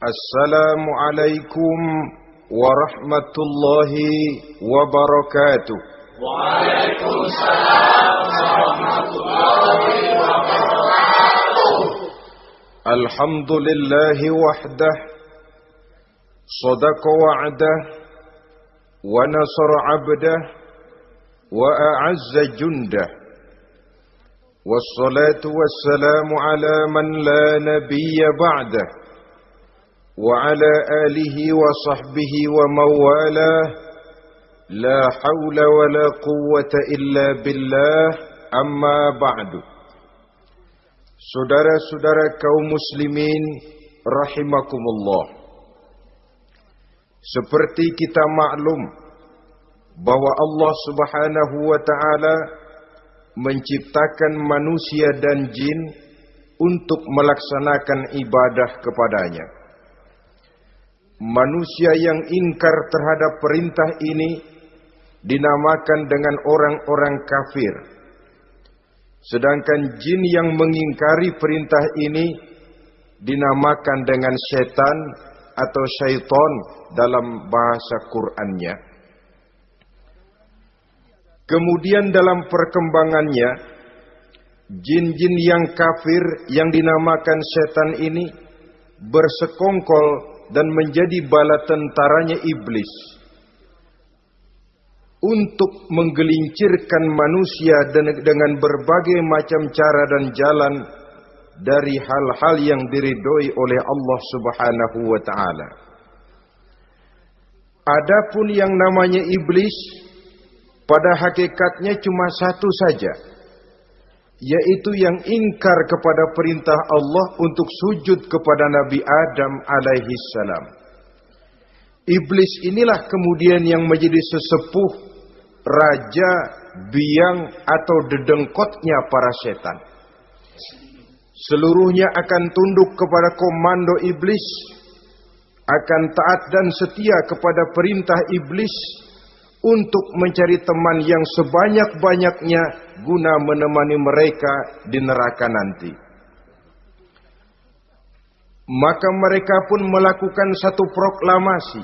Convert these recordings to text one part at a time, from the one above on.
Assalamualaikum warahmatullahi wabarakatuh. Waalaikumsalam warahmatullahi wabarakatuh. Alhamdulillahi wahdah, sadaqa wa'dah, wa nasara 'abdah, wa a'azza jundah. Wassalatu wassalamu ala man la nabiyya ba'dah, wa ala alihi wa sahbihi wa mawalah. La hawla wa la quwwata illa billah, amma ba'du. Saudara-saudara kaum muslimin rahimakumullah. Seperti kita maklum bahwa Allah Subhanahu wa ta'ala menciptakan manusia dan jin untuk melaksanakan ibadah kepadanya. Manusia yang ingkar terhadap perintah ini dinamakan dengan orang-orang kafir. Sedangkan jin yang mengingkari perintah ini dinamakan dengan setan atau syaitan dalam bahasa Qur'annya. Kemudian dalam perkembangannya, jin-jin yang kafir yang dinamakan setan ini bersekongkol dan menjadi bala tentaranya iblis untuk menggelincirkan manusia dengan berbagai macam cara dan jalan dari hal-hal yang diridhoi oleh Allah Subhanahu wa ta'ala. Adapun yang namanya iblis pada hakikatnya cuma satu saja, yaitu yang ingkar kepada perintah Allah untuk sujud kepada Nabi Adam alaihi salam. Iblis inilah kemudian yang menjadi sesepuh, raja, biang atau dedengkotnya para setan. Seluruhnya akan tunduk kepada komando iblis, akan taat dan setia kepada perintah iblis untuk mencari teman yang sebanyak-banyaknya guna menemani mereka di neraka nanti. Maka mereka pun melakukan satu proklamasi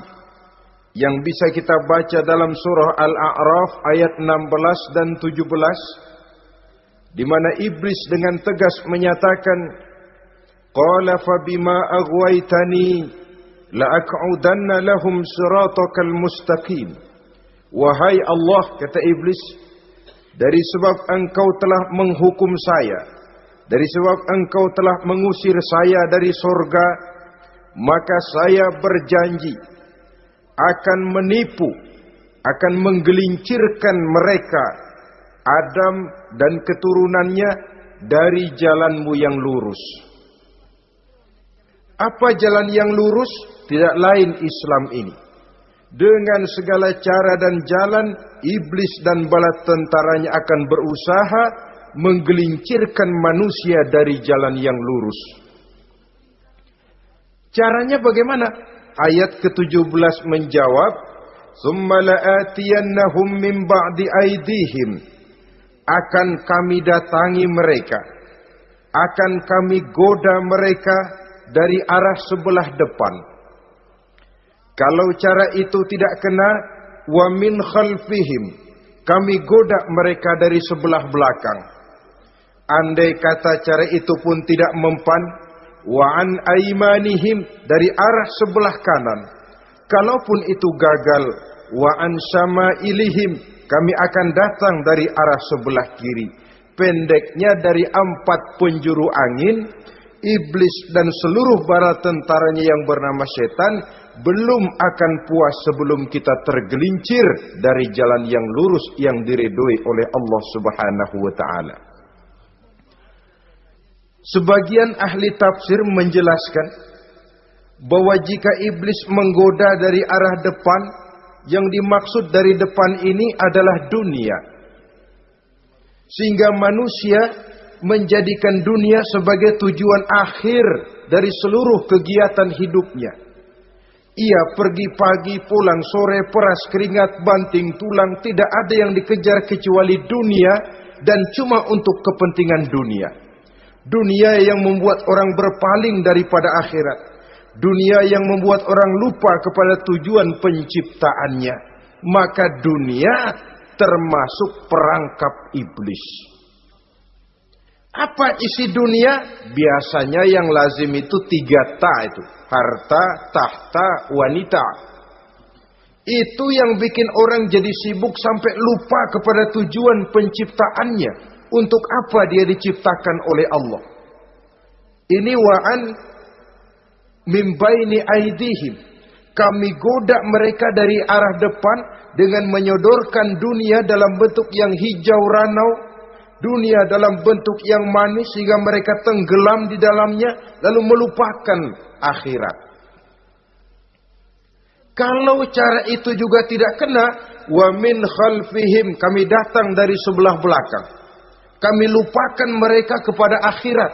yang bisa kita baca dalam surah Al-A'raf ayat 16 dan 17, di mana iblis dengan tegas menyatakan, qala fabima aghwaytani la'aq'udanna lahum siratakal mustaqim. Wahai Allah, kata iblis, dari sebab engkau telah menghukum saya, dari sebab engkau telah mengusir saya dari surga, maka saya berjanji akan menipu, akan menggelincirkan mereka, Adam dan keturunannya, dari jalanmu yang lurus. Apa jalan yang lurus? Tidak lain Islam ini. Dengan segala cara dan jalan, iblis dan bala tentaranya akan berusaha menggelincirkan manusia dari jalan yang lurus. Caranya bagaimana? Ayat ke-17 menjawab, "Tsumma la'atiyannahum min ba'di aydihim." Akan kami datangi mereka, akan kami goda mereka dari arah sebelah depan. Kalau cara itu tidak kena, wa min khalfihim, kami goda mereka dari sebelah belakang. Andai kata cara itu pun tidak mempan, wa an aimanihim, dari arah sebelah kanan. Kalaupun itu gagal, wa an syama'ilihim, kami akan datang dari arah sebelah kiri. Pendeknya dari 4 penjuru angin, iblis dan seluruh bala tentaranya yang bernama setan belum akan puas sebelum kita tergelincir dari jalan yang lurus yang diridhoi oleh Allah Subhanahu wa ta'ala. Sebagian ahli tafsir menjelaskan bahwa jika iblis menggoda dari arah depan, yang dimaksud dari depan ini adalah dunia. Sehingga manusia menjadikan dunia sebagai tujuan akhir dari seluruh kegiatan hidupnya. Ia pergi pagi, pulang sore, peras keringat, banting tulang, tidak ada yang dikejar kecuali dunia dan cuma untuk kepentingan dunia. Dunia yang membuat orang berpaling daripada akhirat. dunia yang membuat orang lupa kepada tujuan penciptaannya, maka dunia termasuk perangkap iblis. Apa isi dunia? Biasanya yang lazim itu 3 ta itu. Harta, tahta, wanita. Itu yang bikin orang jadi sibuk sampai lupa kepada tujuan penciptaannya. Untuk apa dia diciptakan oleh Allah? Ini wa'an min baini aidihim. Kami goda mereka dari arah depan dengan menyodorkan dunia dalam bentuk yang hijau ranau, dunia dalam bentuk yang manis sehingga mereka tenggelam di dalamnya lalu melupakan akhirat. Kalau cara itu juga tidak kena, wa min khalfihim, kami datang dari sebelah belakang. Kami lupakan mereka kepada akhirat.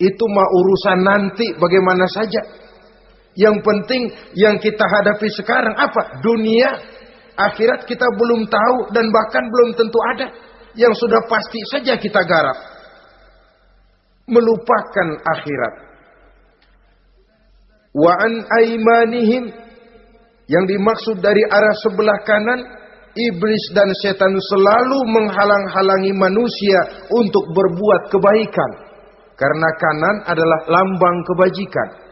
Itu mah urusan nanti bagaimana saja. Yang penting yang kita hadapi sekarang apa? Dunia, akhirat kita belum tahu dan bahkan belum tentu ada. Yang sudah pasti saja kita garap. Melupakan akhirat. Wa an aimanihim, yang dimaksud dari arah sebelah kanan, iblis dan setan selalu menghalang-halangi manusia untuk berbuat kebaikan. Karena kanan adalah lambang kebajikan.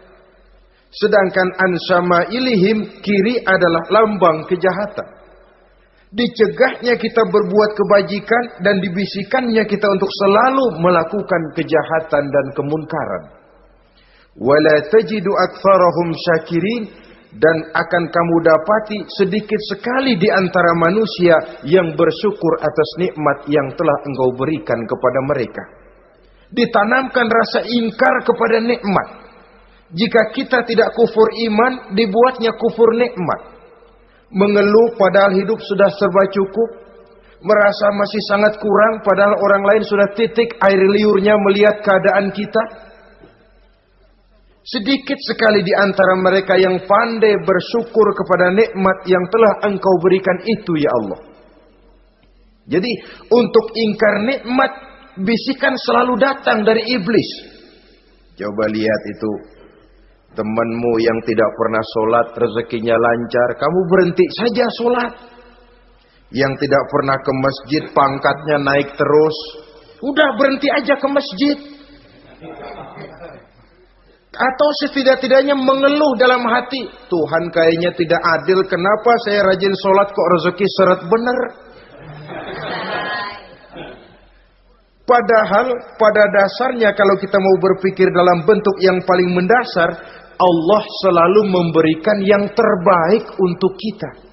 Sedangkan ansama ilihim, kiri adalah lambang kejahatan. Dicegahnya kita berbuat kebajikan dan dibisikannya kita untuk selalu melakukan kejahatan dan kemunkaran. Wala tajidu aktsarahum syakirin, dan akan kamu dapati sedikit sekali di antara manusia yang bersyukur atas nikmat yang telah engkau berikan kepada mereka. Ditanamkan rasa ingkar kepada nikmat. Jika kita tidak kufur iman, dibuatnya kufur nikmat. Mengeluh padahal hidup sudah serba cukup, merasa masih sangat kurang padahal orang lain sudah titik air liurnya melihat keadaan kita. Sedikit sekali di antara mereka yang pandai bersyukur kepada nikmat yang telah engkau berikan itu ya Allah. Jadi untuk ingkar nikmat, bisikan selalu datang dari iblis. Coba lihat itu, temanmu yang tidak pernah sholat, rezekinya lancar, kamu berhenti saja sholat. Yang tidak pernah ke masjid, pangkatnya naik terus, udah berhenti aja ke masjid. Atau setidak-tidaknya mengeluh dalam hati, Tuhan kayaknya tidak adil, kenapa saya rajin sholat kok rezeki seret bener. Padahal pada dasarnya kalau kita mau berpikir dalam bentuk yang paling mendasar, Allah selalu memberikan yang terbaik untuk kita.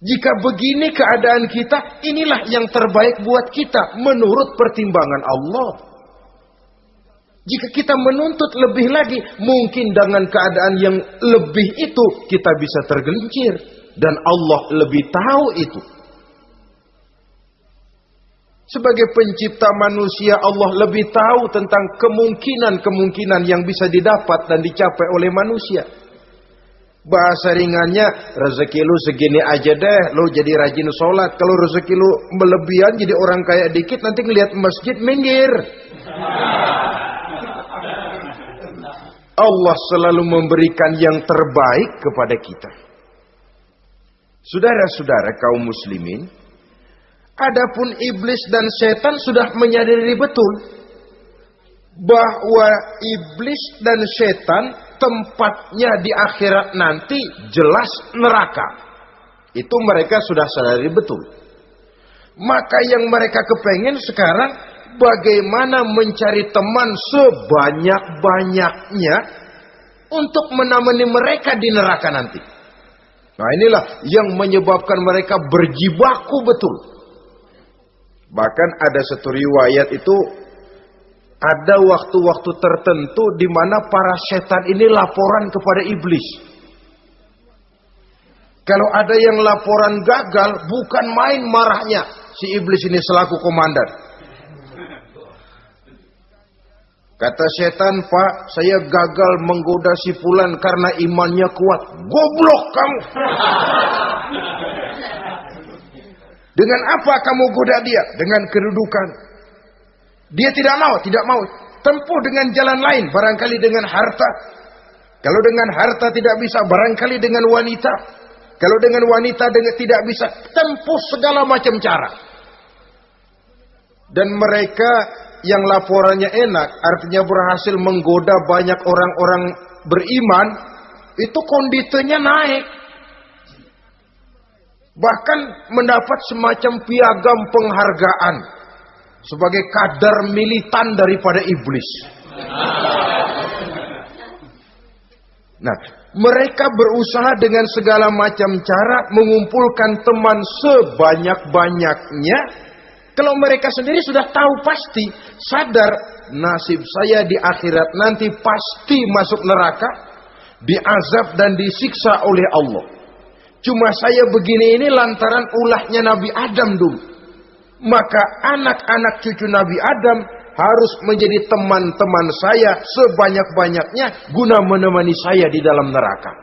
Jika begini keadaan kita, inilah yang terbaik buat kita menurut pertimbangan Allah. Jika kita menuntut lebih lagi, mungkin dengan keadaan yang lebih itu kita bisa tergelincir. Dan Allah lebih tahu itu. Sebagai pencipta manusia, Allah lebih tahu tentang kemungkinan-kemungkinan yang bisa didapat dan dicapai oleh manusia. Bahasa ringannya, rezeki lu segini aja deh, lu jadi rajin sholat. Kalau rezeki lu melebihan jadi orang kaya dikit, nanti ngelihat masjid minggir. Allah selalu memberikan yang terbaik kepada kita. Saudara-saudara kaum muslimin, adapun iblis dan setan sudah menyadari betul bahwa iblis dan setan tempatnya di akhirat nanti jelas neraka. Itu mereka sudah sadari betul. Maka yang mereka kepengen sekarang, bagaimana mencari teman sebanyak-banyaknya untuk menemani mereka di neraka nanti. Nah inilah yang menyebabkan mereka berjibaku betul. Bahkan ada satu riwayat itu, ada waktu-waktu tertentu di mana para setan ini laporan kepada iblis. Kalau ada yang laporan gagal, bukan main marahnya si iblis ini selaku komandan. Kata setan, Pak, saya gagal menggoda si fulan karena imannya kuat. Goblok kamu. Dengan apa kamu goda dia? Dengan kedudukan. Dia tidak mau. tempuh dengan jalan lain, barangkali dengan harta. Kalau dengan harta tidak bisa, barangkali dengan wanita. Kalau dengan wanita tidak bisa, tempuh segala macam cara. Dan mereka yang laporannya enak, artinya berhasil menggoda banyak orang-orang beriman, itu konditenya naik. Bahkan mendapat semacam piagam penghargaan sebagai kadar militan daripada iblis. Nah, mereka berusaha dengan segala macam cara mengumpulkan teman sebanyak-banyaknya. Kalau mereka sendiri sudah tahu pasti, sadar nasib saya di akhirat nanti pasti masuk neraka, diazab dan disiksa oleh Allah. Cuma saya begini ini lantaran ulahnya Nabi Adam dulu. Maka anak-anak cucu Nabi Adam harus menjadi teman-teman saya sebanyak-banyaknya guna menemani saya di dalam neraka.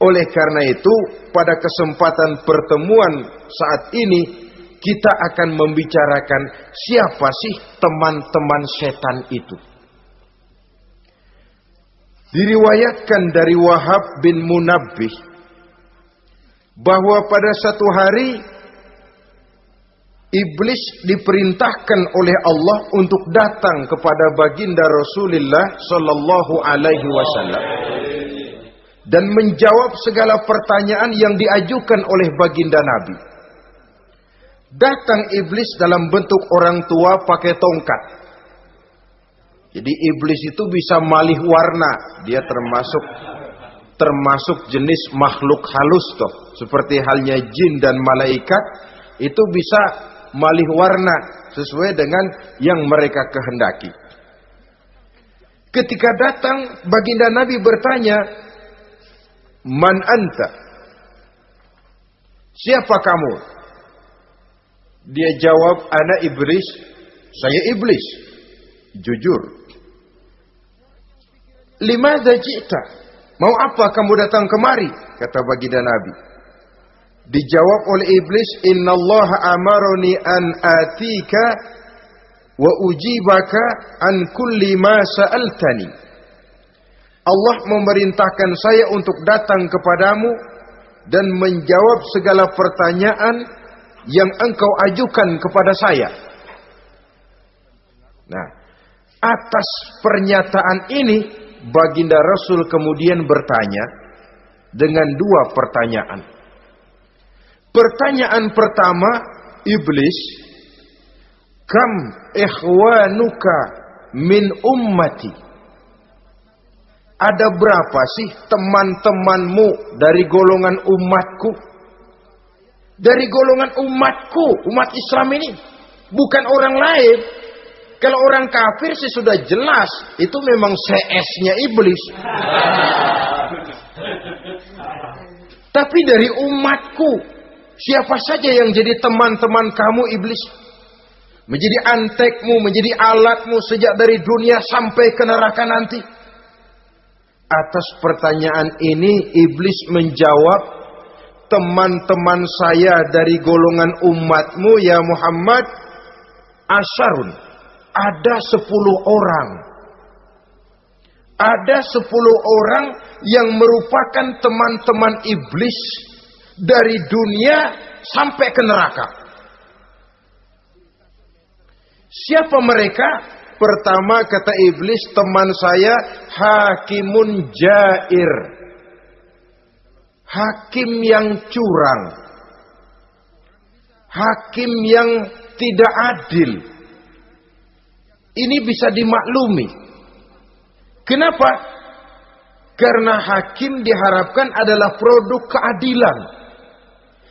Oleh karena itu, pada kesempatan pertemuan saat ini, kita akan membicarakan siapa sih teman-teman setan itu. Diriwayatkan dari Wahab bin Munabbih bahwa pada satu hari iblis diperintahkan oleh Allah untuk datang kepada baginda Rasulullah sallallahu alaihi wasallam dan menjawab segala pertanyaan yang diajukan oleh baginda Nabi. Datang iblis dalam bentuk orang tua pakai tongkat. Jadi iblis itu bisa malih warna. Dia termasuk jenis makhluk halus toh. Seperti halnya jin dan malaikat, itu bisa malih warna sesuai dengan yang mereka kehendaki. Ketika datang, baginda Nabi bertanya, "Man anta?" Siapa kamu? Dia jawab, "Ana iblis." Saya iblis. Jujur. "Limadza ji'ta?" Mau apa kamu datang kemari? Kata baginda Nabi. Dijawab oleh iblis, "Innallaha amaroni an atika wa ujibaka an kulli ma sa'altani." Allah memerintahkan saya untuk datang kepadamu dan menjawab segala pertanyaan yang engkau ajukan kepada saya. Nah, atas pernyataan ini baginda Rasul kemudian bertanya dengan dua pertanyaan. Pertanyaan pertama, iblis, "Kam ikhwanuka min ummati?" Ada berapa sih teman-temanmu dari golongan umatku? Dari golongan umatku, umat Islam ini, bukan orang lain. Kalau orang kafir sih sudah jelas, itu memang CS-nya iblis. Tapi dari umatku, siapa saja yang jadi teman-teman kamu iblis? Menjadi antekmu, menjadi alatmu sejak dari dunia sampai ke neraka nanti. Atas pertanyaan ini iblis menjawab, "Teman-teman saya dari golongan umatmu ya Muhammad, asyarun, ada 10 orang. Ada 10 orang yang merupakan teman-teman iblis dari dunia sampai ke neraka." Siapa mereka? Pertama kata iblis, teman saya hakimun jair. Hakim yang curang. Hakim yang tidak adil. Ini bisa dimaklumi. Kenapa? Karena hakim diharapkan adalah produk keadilan.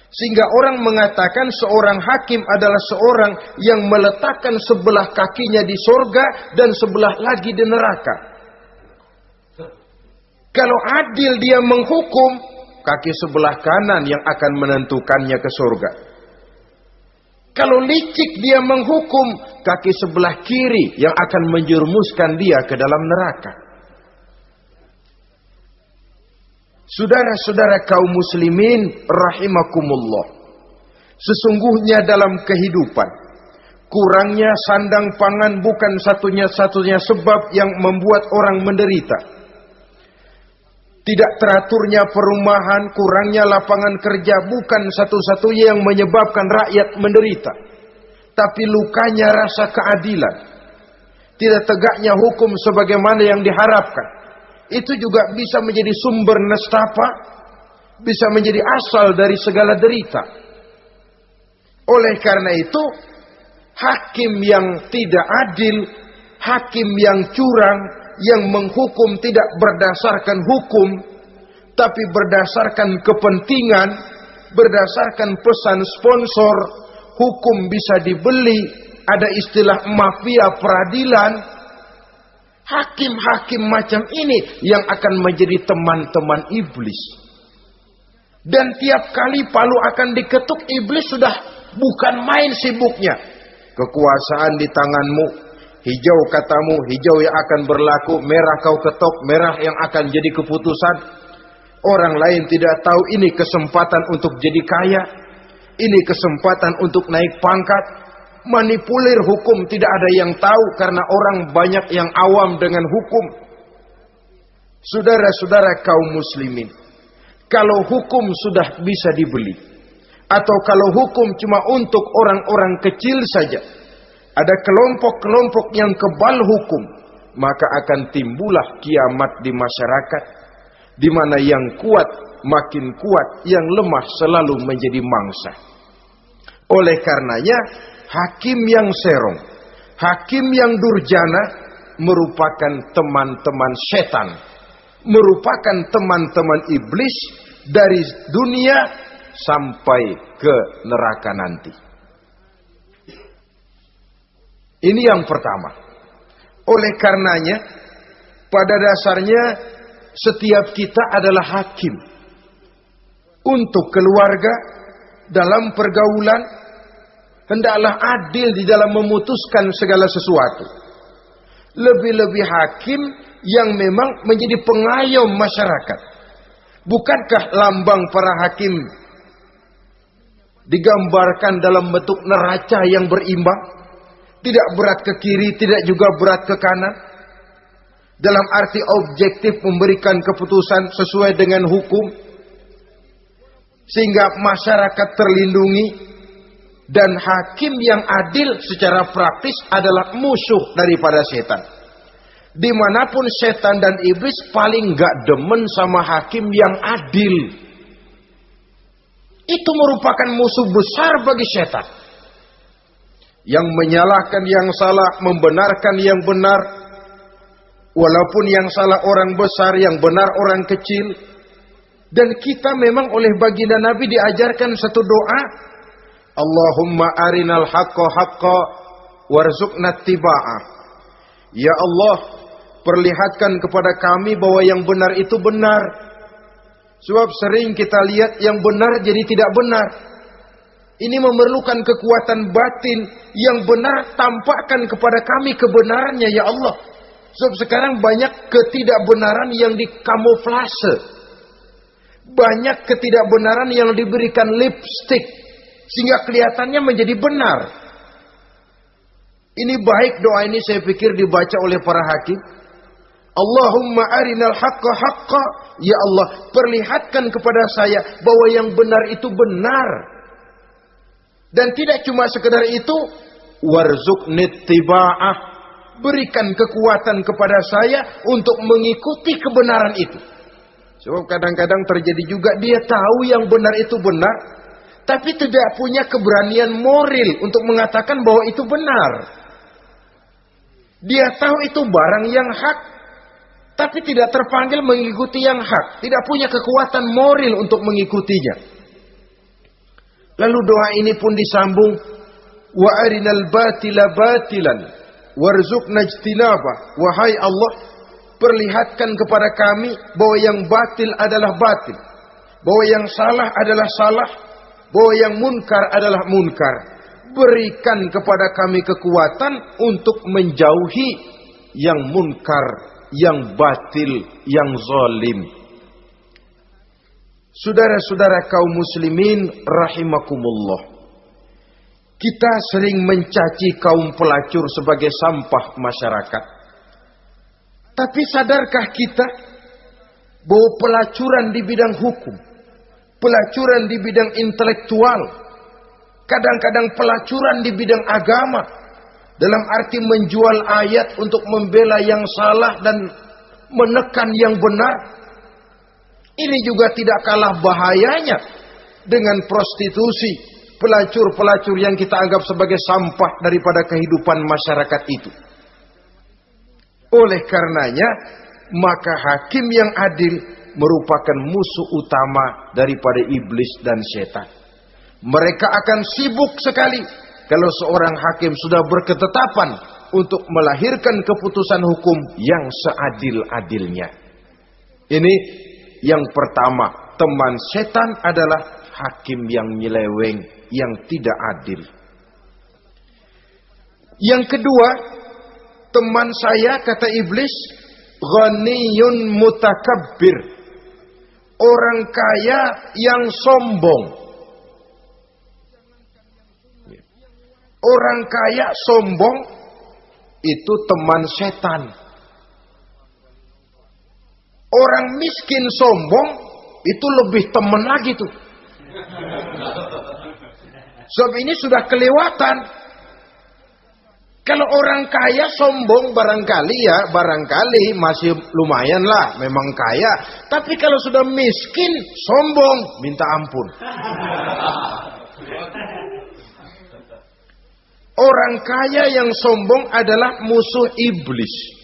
Sehingga orang mengatakan seorang hakim adalah seorang yang meletakkan sebelah kakinya di surga dan sebelah lagi di neraka. Kalau adil dia menghukum, kaki sebelah kanan yang akan menentukannya ke surga. Kalau licik dia menghukum, kaki sebelah kiri yang akan menjerumuskan dia ke dalam neraka. Saudara-saudara kaum muslimin rahimakumullah. Sesungguhnya dalam kehidupan, Kurangnya sandang pangan bukan satunya sebab yang membuat orang menderita. Tidak teraturnya perumahan, kurangnya lapangan kerja bukan satu-satunya yang menyebabkan rakyat menderita. Tapi lukanya rasa keadilan. Tidak tegaknya hukum sebagaimana yang diharapkan. Itu juga bisa menjadi sumber nestapa, bisa menjadi asal dari segala derita. Oleh karena itu, hakim yang tidak adil, hakim yang curang, yang menghukum tidak berdasarkan hukum, tapi berdasarkan kepentingan, berdasarkan pesan sponsor, hukum bisa dibeli, ada istilah mafia peradilan. Hakim-hakim macam ini yang akan menjadi teman-teman iblis. Dan tiap kali palu akan diketuk, iblis sudah bukan main sibuknya. Kekuasaan di tanganmu, hijau katamu, hijau yang akan berlaku, merah kau ketok, merah yang akan jadi keputusan. Orang lain tidak tahu ini kesempatan untuk jadi kaya, ini kesempatan untuk naik pangkat. Manipulir hukum tidak ada yang tahu karena orang banyak yang awam dengan hukum. Saudara-saudara kaum muslimin, kalau hukum sudah bisa dibeli, atau kalau hukum cuma untuk orang-orang kecil saja, ada kelompok-kelompok yang kebal hukum, maka akan timbullah kiamat di masyarakat, di mana yang kuat makin kuat, yang lemah selalu menjadi mangsa. Oleh karenanya, hakim yang serong, hakim yang durjana merupakan teman-teman setan, merupakan teman-teman iblis dari dunia sampai ke neraka nanti. Ini yang pertama. Oleh karenanya, pada dasarnya setiap kita adalah hakim. Untuk keluarga, dalam pergaulan, hendaklah adil di dalam memutuskan segala sesuatu. Lebih-lebih hakim yang memang menjadi pengayom masyarakat. Bukankah lambang para hakim digambarkan dalam bentuk neraca yang berimbang? Tidak berat ke kiri, tidak juga berat ke kanan. Dalam arti objektif memberikan keputusan sesuai dengan hukum. Sehingga masyarakat terlindungi. Dan hakim yang adil secara praktis adalah musuh daripada setan. Dimanapun setan dan iblis paling gak demen sama hakim yang adil. Itu merupakan musuh besar bagi setan. Yang menyalahkan yang salah, membenarkan yang benar. Walaupun yang salah orang besar, yang benar orang kecil. Dan kita memang oleh baginda Nabi diajarkan satu doa. Allahumma arinal haqqa haqqa warzuqna tiba'ah. Ya Allah, perlihatkan kepada kami bahwa yang benar itu benar. Sebab sering kita lihat yang benar jadi tidak benar. Ini memerlukan kekuatan batin. Yang benar tampakkan kepada kami kebenarannya ya Allah. Sebab sekarang banyak ketidakbenaran yang dikamuflase. Banyak ketidakbenaran yang diberikan lipstick. Sehingga kelihatannya menjadi benar. Ini baik doa ini saya pikir dibaca oleh para hakim. Allahumma arinal haqqa haqqa. Ya Allah, perlihatkan kepada saya bahwa yang benar itu benar. Dan tidak cuma sekedar itu, warzuqni tiba'ah. Berikan kekuatan kepada saya untuk mengikuti kebenaran itu. Sebab kadang-kadang terjadi juga dia tahu yang benar itu benar, tapi tidak punya keberanian moral untuk mengatakan bahwa itu benar. Dia tahu itu barang yang hak, tapi tidak terpanggil mengikuti yang hak. Tidak punya kekuatan moral untuk mengikutinya. Lalu doa ini pun disambung. Wa arinal batila batilan warzuqna ijtinabah. Wahai Allah, perlihatkan kepada kami bahwa yang batil adalah batil, bahwa yang salah adalah salah, bahwa yang munkar adalah munkar. Berikan kepada kami kekuatan untuk menjauhi yang munkar, yang batil, yang zalim. Saudara-saudara kaum muslimin rahimakumullah. Kita sering mencaci kaum pelacur sebagai sampah masyarakat. Tapi sadarkah kita bahwa pelacuran di bidang hukum, pelacuran di bidang intelektual, kadang-kadang pelacuran di bidang agama, dalam arti menjual ayat untuk membela yang salah dan menekan yang benar, ini juga tidak kalah bahayanya dengan prostitusi, pelacur-pelacur yang kita anggap sebagai sampah daripada kehidupan masyarakat itu. Oleh karenanya, maka hakim yang adil merupakan musuh utama daripada iblis dan setan. Mereka akan sibuk sekali kalau seorang hakim sudah berketetapan untuk melahirkan keputusan hukum yang seadil-adilnya. Ini yang pertama, teman setan adalah hakim yang nyeleweng, yang tidak adil. Yang kedua, teman saya, kata iblis, ghaniyun mutakabbir, orang kaya yang sombong. Orang kaya sombong itu teman setan. Orang miskin sombong itu lebih teman lagi tuh. Sebab ini sudah kelewatan. Kalau orang kaya sombong barangkali masih lumayan lah, memang kaya. Tapi kalau sudah miskin sombong, minta ampun. Orang kaya yang sombong adalah musuh iblis.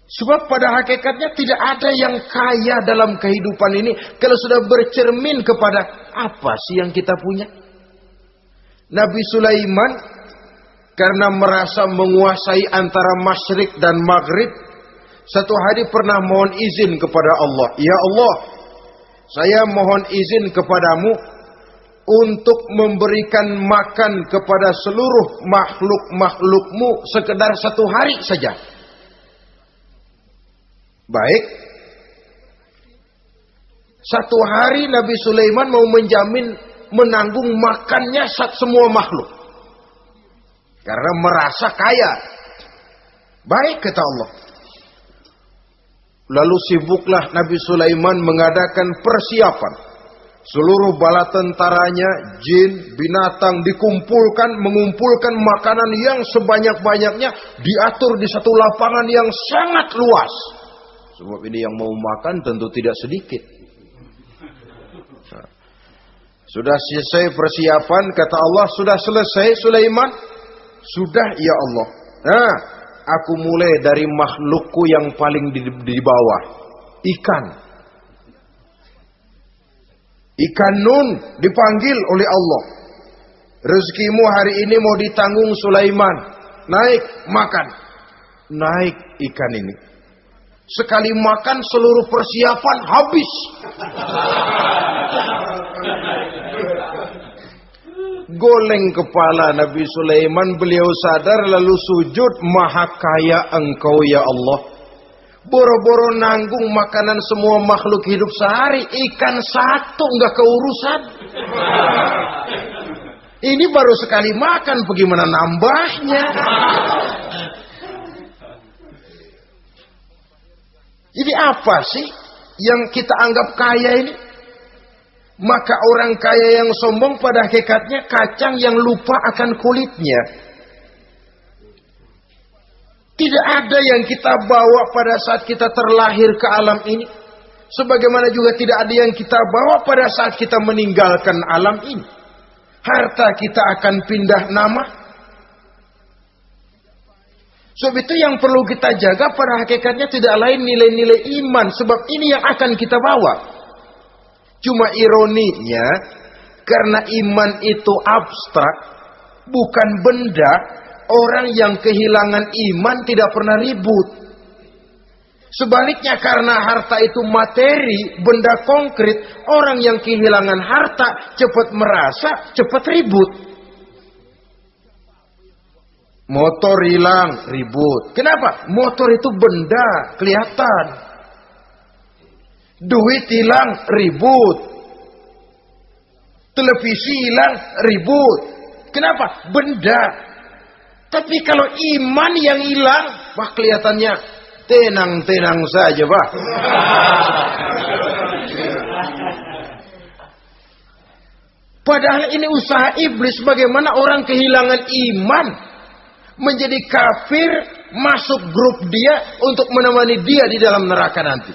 Sebab pada hakikatnya tidak ada yang kaya dalam kehidupan ini kalau sudah bercermin kepada apa sih yang kita punya. Nabi Sulaiman karena merasa menguasai antara masyrik dan maghrib, satu hari pernah mohon izin kepada Allah. Ya Allah, saya mohon izin kepadamu untuk memberikan makan kepada seluruh makhluk-makhlukmu sekedar satu hari saja. Baik. Satu hari Nabi Sulaiman mau menjamin menanggung makannya semua makhluk. Karena merasa kaya. Baik, kata Allah. Lalu sibuklah Nabi Sulaiman mengadakan persiapan. Seluruh bala tentaranya, jin, binatang dikumpulkan, mengumpulkan makanan yang sebanyak-banyaknya, diatur di satu lapangan yang sangat luas. Sebab ini yang mau makan tentu tidak sedikit. Nah, sudah selesai persiapan, kata Allah, sudah selesai Sulaiman? Sudah, ya Allah. Nah, aku mulai dari makhlukku yang paling di bawah. Ikan. Ikan Nun dipanggil oleh Allah. Rezekimu hari ini mau ditanggung Sulaiman. Naik, makan. Naik ikan ini. Sekali makan seluruh persiapan habis. Goleng kepala Nabi Sulaiman, beliau sadar lalu sujud, maha kaya engkau ya Allah. Boro-boro nanggung makanan semua makhluk hidup sehari, ikan satu nggak keurusan. Ini baru sekali makan, bagaimana nambahnya? Jadi apa sih yang kita anggap kaya ini? Maka orang kaya yang sombong pada hakikatnya kacang yang lupa akan kulitnya. Tidak ada yang kita bawa pada saat kita terlahir ke alam ini. Sebagaimana juga tidak ada yang kita bawa pada saat kita meninggalkan alam ini. Harta kita akan pindah nama. Sebab itu yang perlu kita jaga pada hakikatnya tidak lain nilai-nilai iman. Sebab ini yang akan kita bawa. Cuma ironinya, karena iman itu abstrak, bukan benda, orang yang kehilangan iman tidak pernah ribut. Sebaliknya karena harta itu materi, benda konkret, orang yang kehilangan harta cepat merasa, cepat ribut. Motor hilang, ribut. Kenapa? Motor itu benda, kelihatan. Duit hilang, ribut. Televisi hilang, ribut. Kenapa? Benda. Tapi kalau iman yang hilang, wah kelihatannya tenang-tenang saja, Pak. Padahal ini usaha iblis bagaimana orang kehilangan iman, menjadi kafir, masuk grup dia untuk menemani dia di dalam neraka nanti.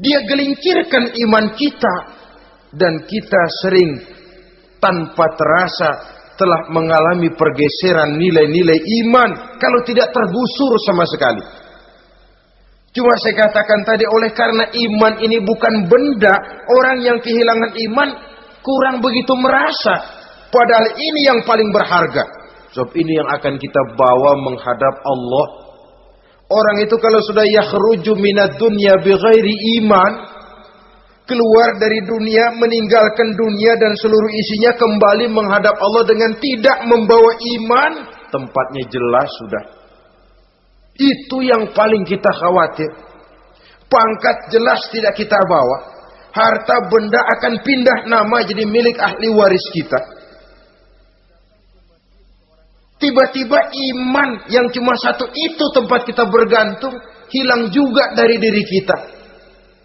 Dia gelincirkan iman kita, dan kita sering tanpa terasa telah mengalami pergeseran nilai-nilai iman kalau tidak tergusur sama sekali. Cuma saya katakan tadi, oleh karena iman ini bukan benda, orang yang kehilangan iman kurang begitu merasa. Padahal ini yang paling berharga. Sebab ini yang akan kita bawa menghadap Allah. Orang itu kalau sudah yakhruju minad dunya bighairi iman, keluar dari dunia, meninggalkan dunia dan seluruh isinya, kembali menghadap Allah dengan tidak membawa iman, tempatnya jelas sudah. Itu yang paling kita khawatir. Pangkat jelas tidak kita bawa. Harta benda akan pindah nama jadi milik ahli waris kita. Tiba-tiba iman yang cuma satu itu tempat kita bergantung, hilang juga dari diri kita.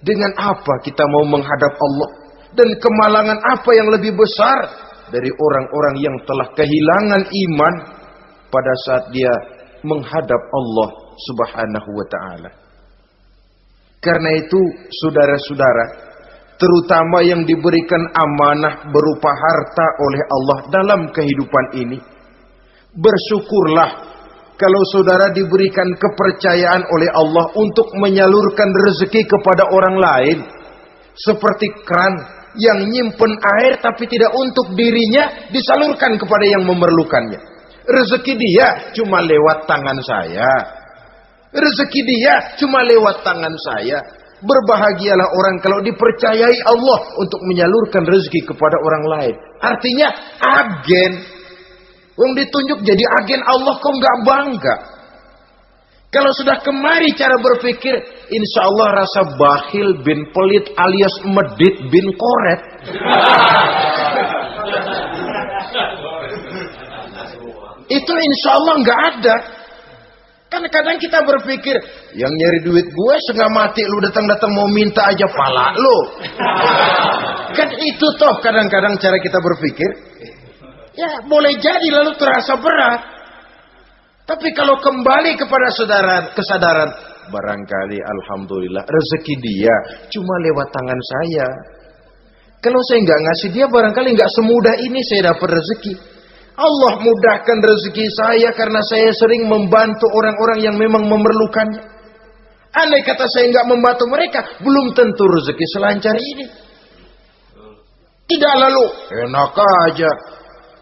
Dengan apa kita mau menghadap Allah? Dan kemalangan apa yang lebih besar dari orang-orang yang telah kehilangan iman pada saat dia menghadap Allah Subhanahu wa ta'ala. Karena itu saudara-saudara, terutama yang diberikan amanah berupa harta oleh Allah dalam kehidupan ini, bersyukurlah kalau saudara diberikan kepercayaan oleh Allah untuk menyalurkan rezeki kepada orang lain. Seperti keran yang nyimpen air tapi tidak untuk dirinya, disalurkan kepada yang memerlukannya. Rezeki dia cuma lewat tangan saya. Rezeki dia cuma lewat tangan saya. Berbahagialah orang kalau dipercayai Allah untuk menyalurkan rezeki kepada orang lain. Artinya agen. Wong ditunjuk jadi agen Allah, kok nggak bangga? Kalau sudah kemari cara berpikir, insya Allah rasa bakhil bin pelit alias medit bin koret. Itu insya Allah nggak ada. Kan kadang kita berpikir, yang nyari duit gue setengah mati, lu datang-datang mau minta aja pala lu. Kan itu toh kadang-kadang cara kita berpikir. Ya boleh jadi lalu terasa berat. Tapi kalau kembali kepada kesadaran, barangkali alhamdulillah rezeki dia cuma lewat tangan saya. Kalau saya nggak ngasih dia, barangkali nggak semudah ini saya dapat rezeki. Allah mudahkan rezeki saya karena saya sering membantu orang-orang yang memang memerlukannya. Andai kata saya nggak membantu mereka, belum tentu rezeki selancar ini. Tidak lalu enak aja,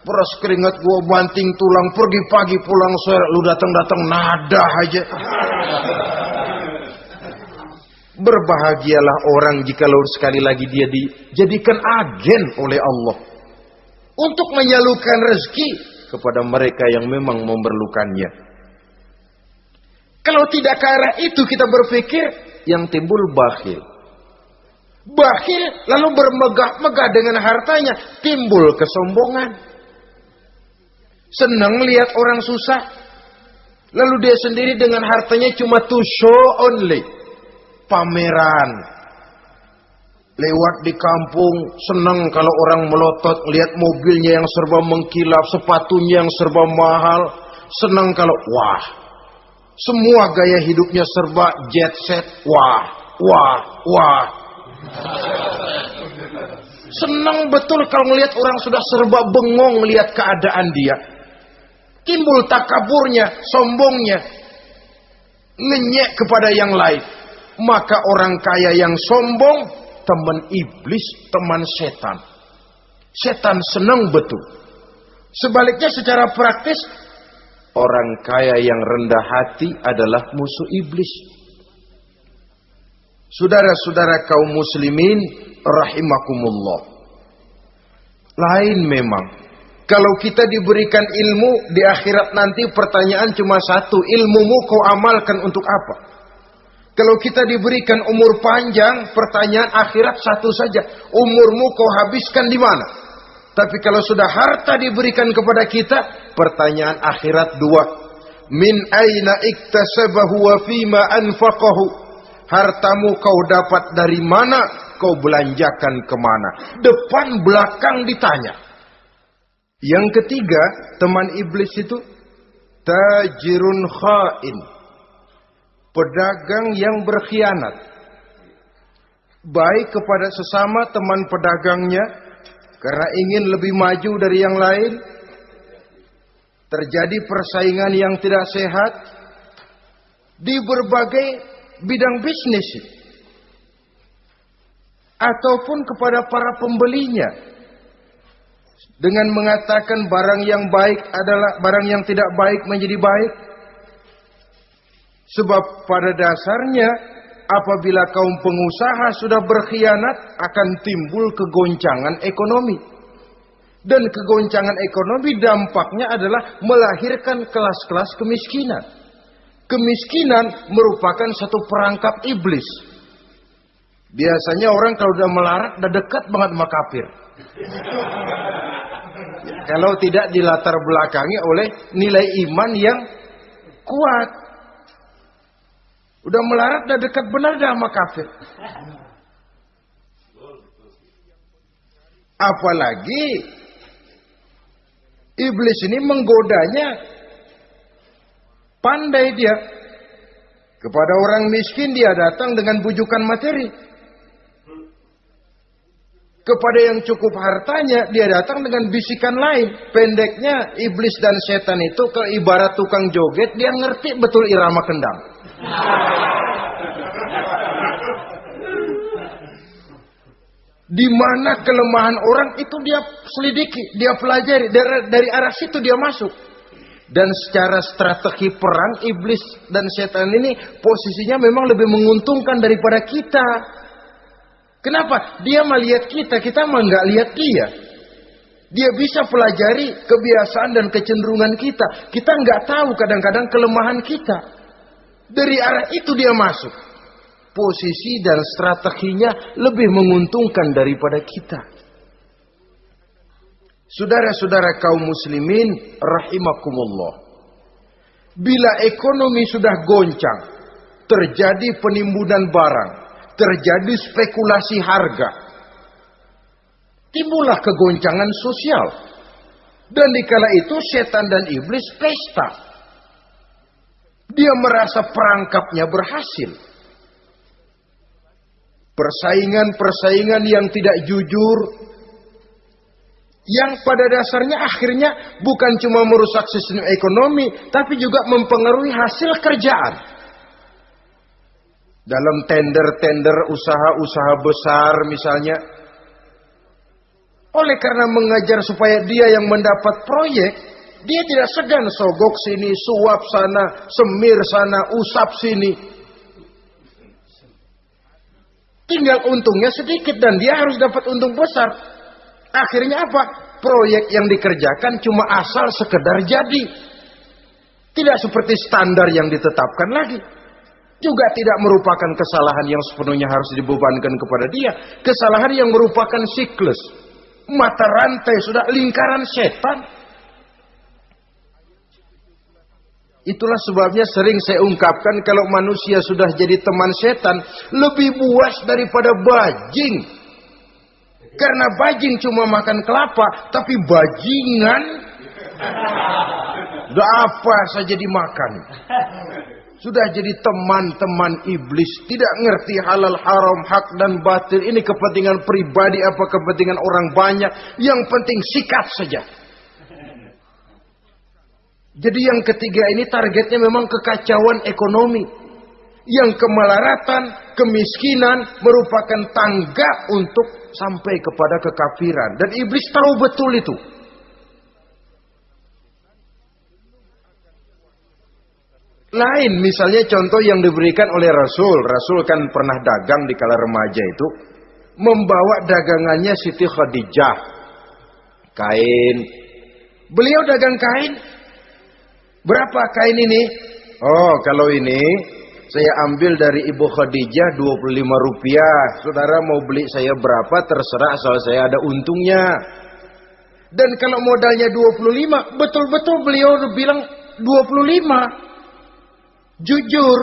beras keringat gua banting tulang, pergi pagi pulang sore, lu datang-datang nada aja. Berbahagialah orang jikalau sekali lagi dia dijadikan agen oleh Allah untuk menyalurkan rezeki kepada mereka yang memang memerlukannya. Kalau tidak ke arah itu kita berpikir, yang timbul bakhil. Bakhil lalu bermegah-megah dengan hartanya, timbul kesombongan. Senang lihat orang susah, lalu dia sendiri dengan hartanya cuma to show only, pameran. Lewat di kampung, senang kalau orang melotot, lihat mobilnya yang serba mengkilap, sepatunya yang serba mahal. Senang kalau, wah, semua gaya hidupnya serba jet set, wah, wah, wah. Senang betul kalau melihat orang sudah serba bengong melihat keadaan dia. Timbul takaburnya, sombongnya, ngenyek kepada yang lain. Maka orang kaya yang sombong, teman iblis, teman setan. Setan senang betul. Sebaliknya secara praktis, orang kaya yang rendah hati adalah musuh iblis. Saudara-saudara kaum muslimin rahimakumullah. Lain memang. Kalau kita diberikan ilmu di akhirat nanti, pertanyaan cuma satu, ilmumu kau amalkan untuk apa? Kalau kita diberikan umur panjang, pertanyaan akhirat satu saja. Umurmu kau habiskan di mana? Tapi kalau sudah harta diberikan kepada kita, pertanyaan akhirat dua. Min aina iktasabahu wa fima anfaqahu. Hartamu kau dapat dari mana? Kau belanjakan kemana? Depan belakang ditanya. Yang ketiga, teman iblis itu tajirun khain. Pedagang yang berkhianat. Baik kepada sesama teman pedagangnya, karena ingin lebih maju dari yang lain. Terjadi persaingan yang tidak sehat di berbagai bidang bisnis. Ataupun kepada para pembelinya. Dengan mengatakan barang yang baik adalah barang yang tidak baik menjadi baik. Sebab pada dasarnya apabila kaum pengusaha sudah berkhianat akan timbul kegoncangan ekonomi. Dan kegoncangan ekonomi dampaknya adalah melahirkan kelas-kelas kemiskinan. Kemiskinan merupakan satu perangkap iblis. Biasanya orang kalau udah melarat udah dekat banget sama kafir. Kalau tidak dilatar belakangi oleh nilai iman yang kuat. Udah melarat, udah dekat benar dah sama kafir. Apalagi iblis ini menggodanya. Pandai dia. Kepada orang miskin dia datang dengan bujukan materi. Kepada yang cukup hartanya dia datang dengan bisikan lain. Pendeknya iblis dan setan itu kalau ibarat tukang joget, dia ngerti betul irama kendang. Di mana kelemahan orang itu dia selidiki, dia pelajari, dari arah situ dia masuk. Dan secara strategi perang iblis dan setan ini posisinya memang lebih menguntungkan daripada kita. Kenapa? Dia melihat kita mah nggak lihat dia. Dia bisa pelajari kebiasaan dan kecenderungan kita. Kita nggak tahu kadang-kadang kelemahan kita. Dari arah itu dia masuk. Posisi dan strateginya lebih menguntungkan daripada kita. Saudara-saudara kaum muslimin rahimakumullah. Bila ekonomi sudah goncang, terjadi penimbunan barang, terjadi spekulasi harga, timbullah kegoncangan sosial. Dan dikala itu setan dan iblis pesta. Dia merasa perangkapnya berhasil. Persaingan-persaingan yang tidak jujur, yang pada dasarnya akhirnya bukan cuma merusak sistem ekonomi, tapi juga mempengaruhi hasil kerjaan. Dalam tender-tender usaha-usaha besar misalnya, oleh karena mengajar supaya dia yang mendapat proyek, dia tidak segan sogok sini, suap sana, semir sana, usap sini. Tinggal untungnya sedikit dan dia harus dapat untung besar. Akhirnya apa? Proyek yang dikerjakan cuma asal sekedar jadi. Tidak seperti standar yang ditetapkan lagi. Juga tidak merupakan kesalahan yang sepenuhnya harus dibebankan kepada dia. Kesalahan yang merupakan siklus. Mata rantai sudah lingkaran setan. Itulah sebabnya sering saya ungkapkan kalau manusia sudah jadi teman setan, lebih buas daripada bajing. Karena bajing cuma makan kelapa, tapi bajingan udah apa saja dimakan. Sudah jadi teman-teman iblis, tidak ngerti halal haram, hak dan batil. Ini kepentingan pribadi apa kepentingan orang banyak, yang penting sikat saja. Jadi yang ketiga ini targetnya memang kekacauan ekonomi. Yang kemelaratan, kemiskinan merupakan tangga untuk sampai kepada kekafiran. Dan iblis tahu betul itu. Lain misalnya contoh yang diberikan oleh Rasul. Rasul kan pernah dagang di kala remaja itu. Membawa dagangannya Siti Khadijah. Kain. Beliau dagang kain. Berapa kain ini? Oh, kalau ini Saya ambil dari Ibu Khadijah 25 rupiah. Saudara mau beli saya berapa terserah, asal saya ada untungnya. Dan kalau modalnya 25, betul-betul beliau bilang 25. Jujur.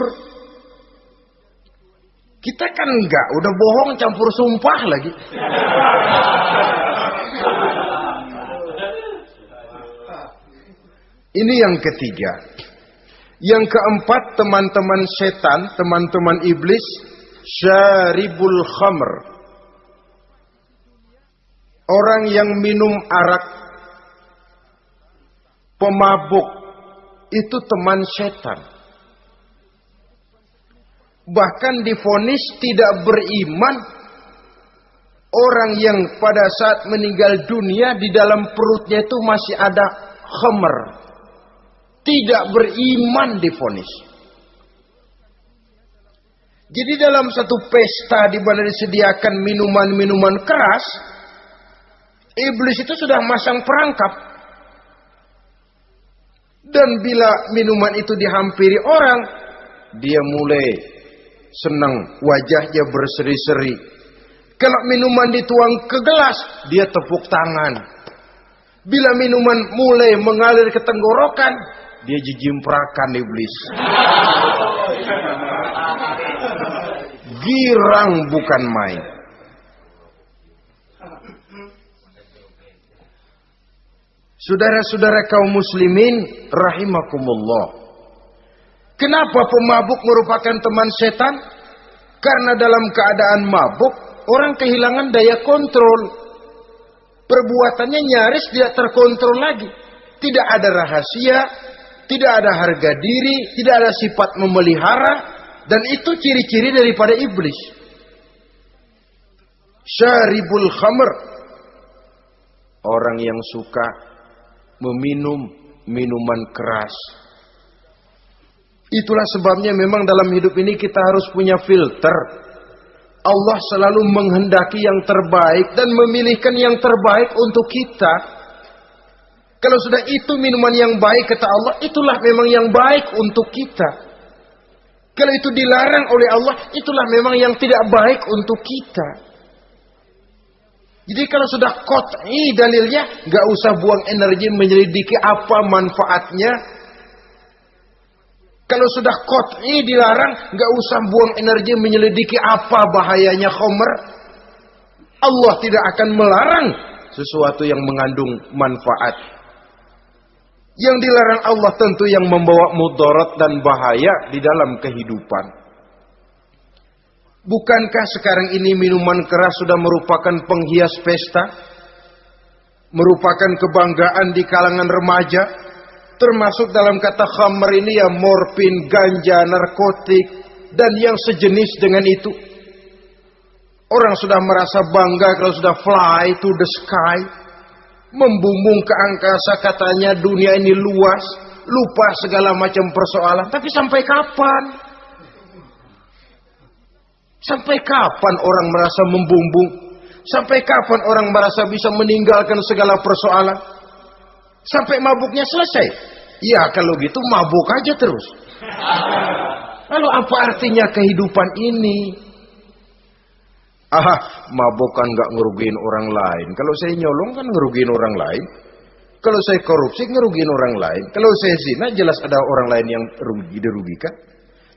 Kita kan enggak, udah bohong campur sumpah lagi. Ini yang ketiga. Yang keempat, teman-teman setan, teman-teman iblis, syaribul khamr. Orang yang minum arak, pemabuk, itu teman setan. Bahkan divonis tidak beriman orang yang pada saat meninggal dunia di dalam perutnya itu masih ada khamr. Tidak beriman divonis. Jadi dalam satu pesta di mana disediakan minuman-minuman keras, iblis itu sudah masang perangkap. Dan bila minuman itu dihampiri orang, dia mulai senang, wajahnya berseri-seri. Kalau minuman dituang ke gelas, dia tepuk tangan. Bila minuman mulai mengalir ke tenggorokan, dia jijimprakan iblis. Girang bukan main. Saudara-saudara kaum muslimin rahimakumullah. Kenapa pemabuk merupakan teman setan? Karena dalam keadaan mabuk, orang kehilangan daya kontrol. Perbuatannya nyaris tidak terkontrol lagi. Tidak ada rahasia, tidak ada harga diri, tidak ada sifat memelihara, dan itu ciri-ciri daripada iblis. Syaribul khamr, orang yang suka meminum minuman keras. Itulah sebabnya memang dalam hidup ini kita harus punya filter. Allah selalu menghendaki yang terbaik dan memilihkan yang terbaik untuk kita. Kalau sudah itu minuman yang baik kata Allah, itulah memang yang baik untuk kita. Kalau itu dilarang oleh Allah, itulah memang yang tidak baik untuk kita. Jadi kalau sudah qat'i dalilnya, nggak usah buang energi menyelidiki apa manfaatnya. Kalau sudah qat'i dilarang, nggak usah buang energi menyelidiki apa bahayanya khamr. Allah tidak akan melarang sesuatu yang mengandung manfaat. Yang dilarang Allah tentu yang membawa mudarat dan bahaya di dalam kehidupan. Bukankah sekarang ini minuman keras sudah merupakan penghias pesta? Merupakan kebanggaan di kalangan remaja? Termasuk dalam kata khamr ini ya morfin, ganja, narkotik, dan yang sejenis dengan itu. Orang sudah merasa bangga kalau sudah fly to the sky. Membumbung ke angkasa, katanya dunia ini luas, lupa segala macam persoalan. Tapi sampai kapan? Sampai kapan orang merasa membumbung? Sampai kapan orang merasa bisa meninggalkan segala persoalan? Sampai mabuknya selesai? Ya kalau gitu mabuk aja terus. Lalu apa artinya kehidupan ini? Mabuk kan gak ngerugiin orang lain. Kalau saya nyolong kan ngerugiin orang lain. Kalau saya korupsi ngerugiin orang lain. Kalau saya zina jelas ada orang lain yang dirugikan.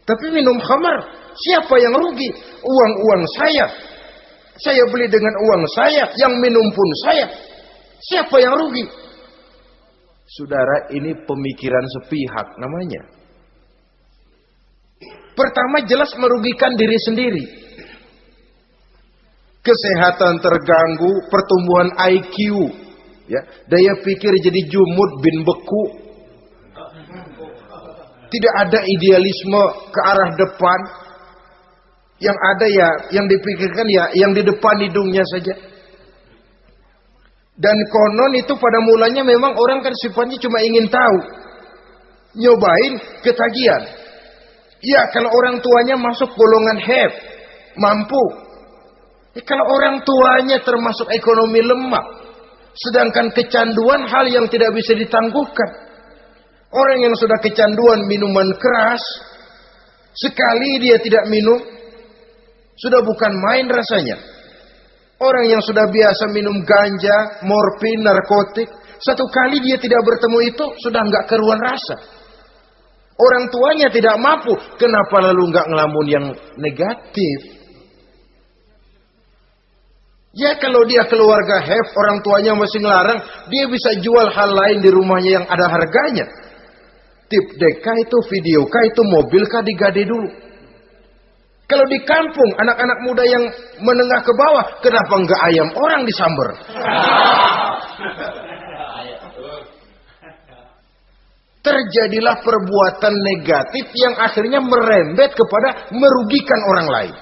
Tapi minum khamar, siapa yang rugi? Uang-uang saya. Saya beli dengan uang saya, yang minum pun saya. Siapa yang rugi? Saudara, ini pemikiran sepihak namanya. Pertama jelas merugikan diri sendiri. Kesehatan terganggu, pertumbuhan IQ, ya, daya pikir jadi jumud bin beku. Tidak ada idealisme ke arah depan. Yang ada ya, yang dipikirkan ya, yang di depan hidungnya saja. Dan konon itu pada mulanya memang orang kan sifatnya cuma ingin tahu. Nyobain ketagihan. Ya kalau orang tuanya masuk golongan have, mampu. Kalau orang tuanya termasuk ekonomi lemah, sedangkan kecanduan hal yang tidak bisa ditangguhkan. Orang yang sudah kecanduan minuman keras, Sekali dia tidak minum, sudah bukan main rasanya. Orang yang sudah biasa minum ganja, morfin, narkotik, satu kali dia tidak bertemu itu, sudah nggak keruan rasa. Orang tuanya tidak mampu, kenapa lalu nggak ngelamun yang negatif? Ya kalau dia keluarga have, orang tuanya masih ngelarang, dia bisa jual hal lain di rumahnya yang ada harganya. Tip deka itu, video kah itu, mobil kah digade dulu. Kalau di kampung, anak-anak muda yang menengah ke bawah, kenapa nggak ayam orang disamber? Terjadilah perbuatan negatif yang akhirnya merembet kepada merugikan orang lain.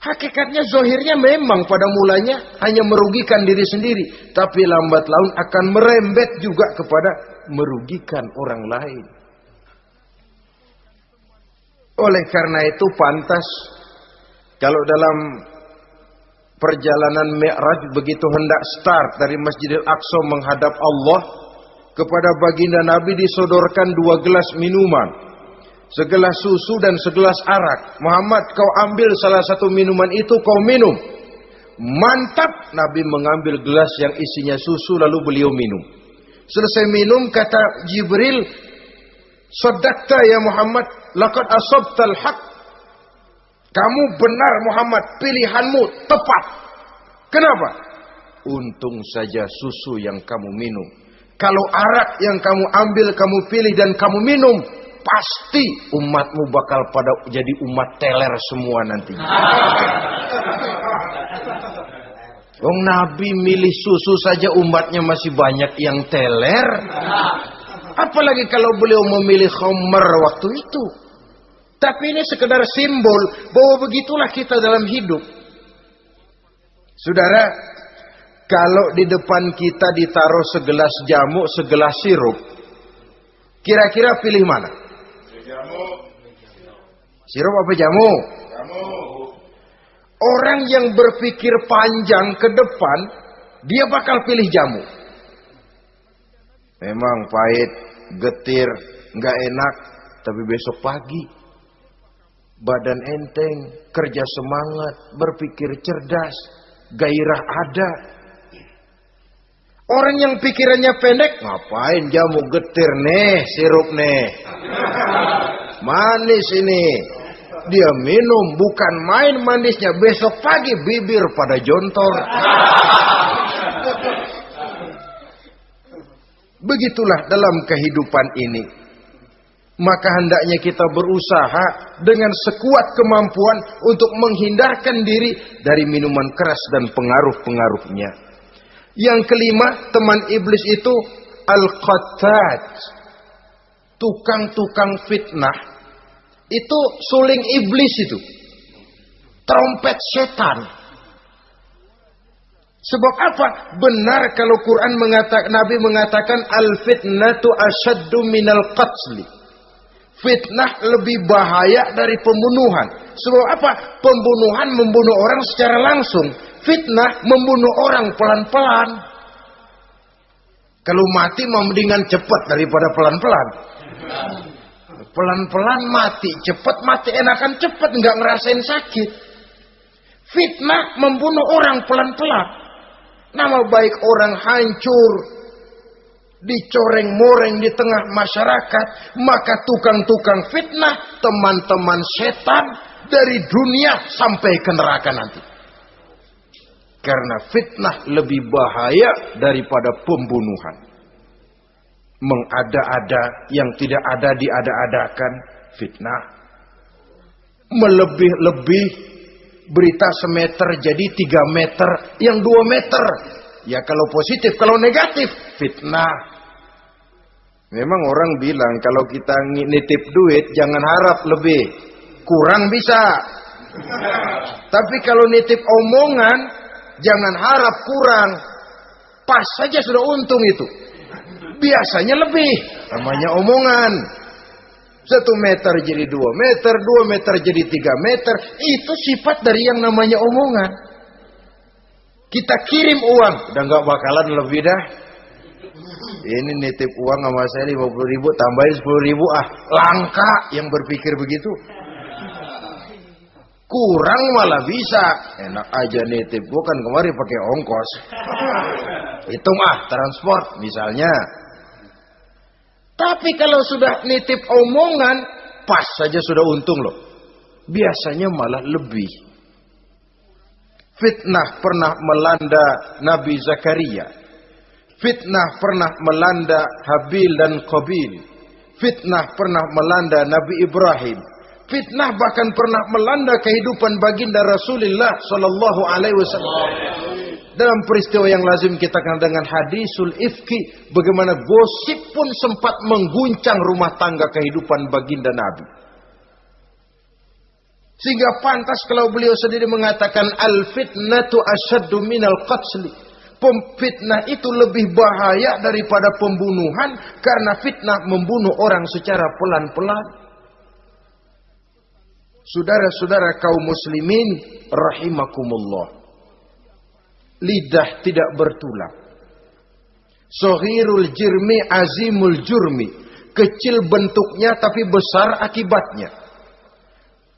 Hakikatnya zohirnya memang pada mulanya hanya merugikan diri sendiri. Tapi lambat laun akan merembet juga kepada merugikan orang lain. Oleh karena itu pantas kalau dalam perjalanan Mi'raj begitu hendak start dari Masjidil Aqsa menghadap Allah, kepada baginda Nabi disodorkan 2 gelas minuman. Segelas susu dan segelas arak. Muhammad, kau ambil salah satu minuman itu, kau minum. Mantap, Nabi mengambil gelas yang isinya susu lalu beliau minum. Selesai minum kata Jibril, "Shaddaqta ya Muhammad, laqad asabtal haq." Kamu benar Muhammad, pilihanmu tepat. Kenapa? Untung saja susu yang kamu minum. Kalau arak yang kamu ambil, kamu pilih dan kamu minum, pasti umatmu bakal pada jadi umat teler semua nanti. Wong Nabi milih susu saja umatnya masih banyak yang teler. Apalagi kalau beliau memilih khamr waktu itu. Tapi ini sekedar simbol bahwa begitulah kita dalam hidup. Saudara, kalau di depan kita ditaruh segelas jamu, segelas sirup, kira-kira pilih mana? Jamu. Sirup apa jamu? Jamu. Orang yang berpikir panjang ke depan, dia bakal pilih jamu. Memang pahit, getir, nggak enak, tapi besok pagi badan enteng, kerja semangat, berpikir cerdas, gairah ada. Orang yang pikirannya pendek, ngapain jamu getir nih, sirup nih, manis ini. Dia minum, bukan main manisnya, besok pagi bibir pada jontor. Begitulah dalam kehidupan ini. Maka hendaknya kita berusaha dengan sekuat kemampuan untuk menghindarkan diri dari minuman keras dan pengaruh-pengaruhnya. Yang kelima, teman iblis itu al-qattat, tukang-tukang fitnah. Itu suling iblis itu, trompet setan. Sebab apa? Benar kalau Quran mengatakan, Nabi mengatakan al-fitnatu asyaddu minal qatli. Fitnah lebih bahaya dari pembunuhan. Sebab apa? Pembunuhan membunuh orang secara langsung. Fitnah membunuh orang pelan-pelan. Kalau mati mendingan cepat daripada pelan-pelan. Pelan-pelan mati, cepat mati enakan cepat, nggak ngerasain sakit. Fitnah membunuh orang pelan-pelan. Nama baik orang hancur, dicoreng-moreng di tengah masyarakat. Maka tukang-tukang fitnah, teman-teman setan dari dunia sampai ke neraka nanti. Karena fitnah lebih bahaya daripada pembunuhan. Mengada-ada yang tidak ada diada-adakan, fitnah. Melebih-lebih, berita semeter jadi 3 meter, yang 2 meter. Ya kalau positif, kalau negatif, fitnah. Memang orang bilang kalau kita nitip duit jangan harap lebih, kurang bisa. Tapi kalau nitip omongan jangan harap kurang, pas saja sudah untung itu. Biasanya lebih, namanya omongan. 1 meter jadi 2 meter, 2 meter jadi 3 meter. Itu sifat dari yang namanya omongan. Kita kirim uang, udah gak bakalan lebih dah. Ini nitip uang sama saya 50.000, tambahin 10.000 ah. Langka yang berpikir begitu. Kurang malah bisa. Enak aja nitip, gua kan kemarin pakai ongkos. Hitung transport misalnya. Tapi kalau sudah nitip omongan, pas saja sudah untung loh. Biasanya malah lebih. Fitnah pernah melanda Nabi Zakaria. Fitnah pernah melanda Habil dan Qabil. Fitnah pernah melanda Nabi Ibrahim. Fitnah bahkan pernah melanda kehidupan baginda Rasulullah sallallahu alaihi wasallam. Dalam peristiwa yang lazim kita kenal dengan hadisul ifki, bagaimana gosip pun sempat mengguncang rumah tangga kehidupan baginda Nabi. Sehingga pantas kalau beliau sendiri mengatakan al-fitnatu asyaddu minal qatli. Fitnah itu lebih bahaya daripada pembunuhan, karena fitnah membunuh orang secara pelan-pelan. Saudara-saudara kaum muslimin rahimakumullah. Lidah tidak bertulang. Soghirul jirmi azimul jurmi. Kecil bentuknya tapi besar akibatnya.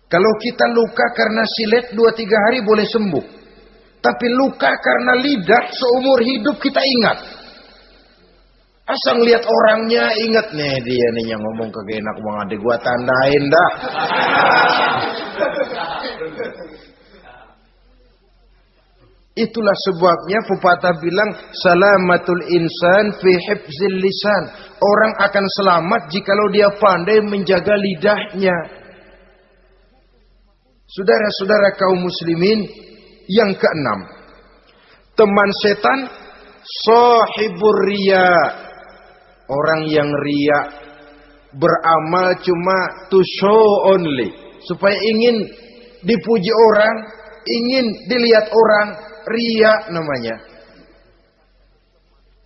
Kalau kita luka karena silet 2-3 hari boleh sembuh. Tapi luka karena lidah seumur hidup kita ingat. Asal lihat orangnya ingat nih, dia nih yang ngomong kagak enak banget, gua tandain dah. Itulah sebabnya pepatah bilang salamatul insan fi hifzil lisan. Orang akan selamat jikalau dia pandai menjaga lidahnya. Saudara-saudara kaum muslimin, yang keenam, teman setan sahibur riya. Orang yang riya, beramal cuma to show only, supaya ingin dipuji orang, ingin dilihat orang, riya namanya.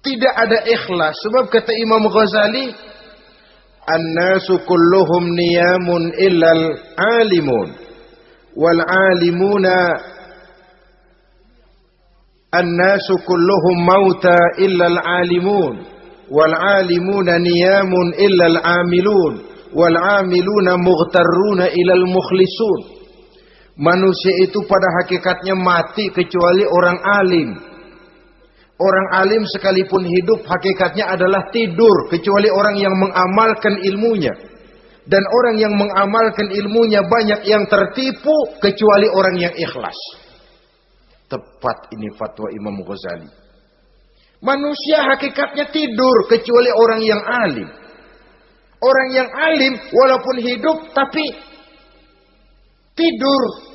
Tidak ada ikhlas. Sebab kata Imam Ghazali, an-nasu kulluhum niyamun illal alimun, wal alimuna an-nasu kulluhum mauta illal alimun, wal alimuna niyamun illal amilun, wal amiluna mughtarruna ilal mukhlisun. Manusia itu pada hakikatnya mati kecuali orang alim. Orang alim sekalipun hidup hakikatnya adalah tidur, kecuali orang yang mengamalkan ilmunya. Dan orang yang mengamalkan ilmunya banyak yang tertipu, kecuali orang yang ikhlas. Tepat ini fatwa Imam Ghazali. Manusia hakikatnya tidur, kecuali orang yang alim. Orang yang alim walaupun hidup tapi tidur.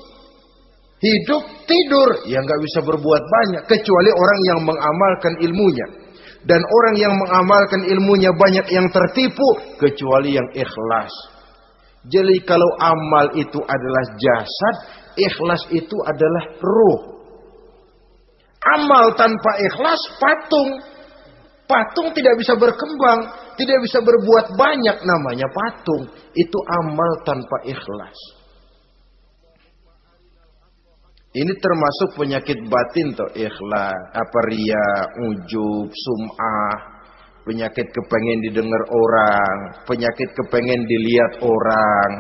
Hidup tidur, ya nggak bisa berbuat banyak, kecuali orang yang mengamalkan ilmunya. Dan orang yang mengamalkan ilmunya banyak yang tertipu, kecuali yang ikhlas. Jadi kalau amal itu adalah jasad, ikhlas itu adalah ruh. Amal tanpa ikhlas patung. Patung tidak bisa berkembang, tidak bisa berbuat banyak, namanya patung. Itu amal tanpa ikhlas. Ini termasuk penyakit batin toh, ikhlas, riya, ujub, sum'ah, penyakit kepengen didengar orang, penyakit kepengen dilihat orang.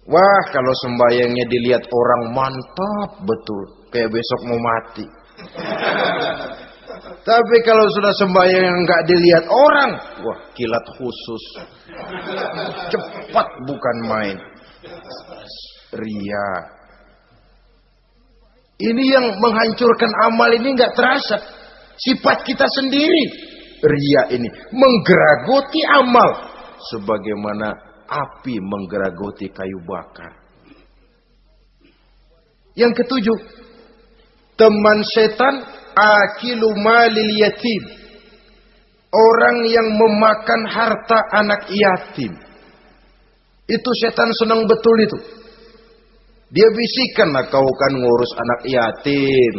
Wah, kalau sembayangnya dilihat orang mantap betul, kayak besok mau mati. Tapi kalau sudah sembahyang nggak dilihat orang, wah kilat khusus, cepat bukan main. Ria. Ini yang menghancurkan amal ini nggak terasa. Sifat kita sendiri. Ria ini menggeragoti amal, sebagaimana api menggeragoti kayu bakar. Yang ketujuh, teman setan akilu malil yatim. Orang yang memakan harta anak yatim. Itu setan senang betul itu. Dia bisikanlah, kau kan ngurus anak yatim.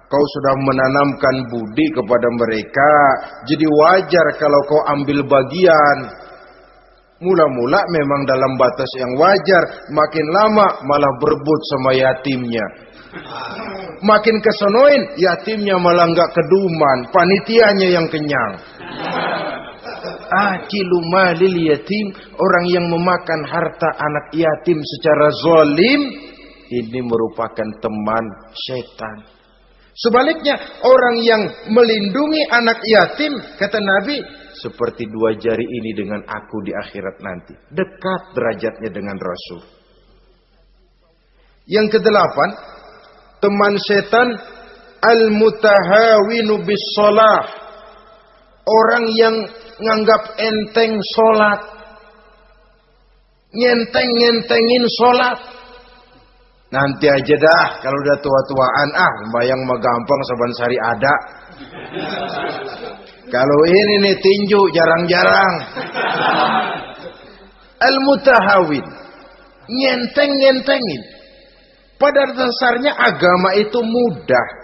Kau sudah menanamkan budi kepada mereka. Jadi wajar kalau kau ambil bagian. Mula-mula memang dalam batas yang wajar. Makin lama malah berebut sama yatimnya. Makin kesonoin, yatimnya malah nggak keduman, panitianya yang kenyang. Akilu malil yatim, orang yang memakan harta anak yatim secara zalim, ini merupakan teman setan. Sebaliknya, orang yang melindungi anak yatim, kata Nabi, seperti dua jari ini dengan aku di akhirat nanti. Dekat derajatnya dengan Rasul. Yang kedelapan, teman setan, al-mutahawinu bis shalah. Orang yang nganggap enteng sholat, ngenteng-ngentengin sholat. Nanti aja dah, kalau udah tua-tuaan, sembayang mah gampang, saban sari ada. Kalau ini nih tinju jarang-jarang. Al-mutahawin, ngenteng-ngentengin. Pada dasarnya agama itu mudah.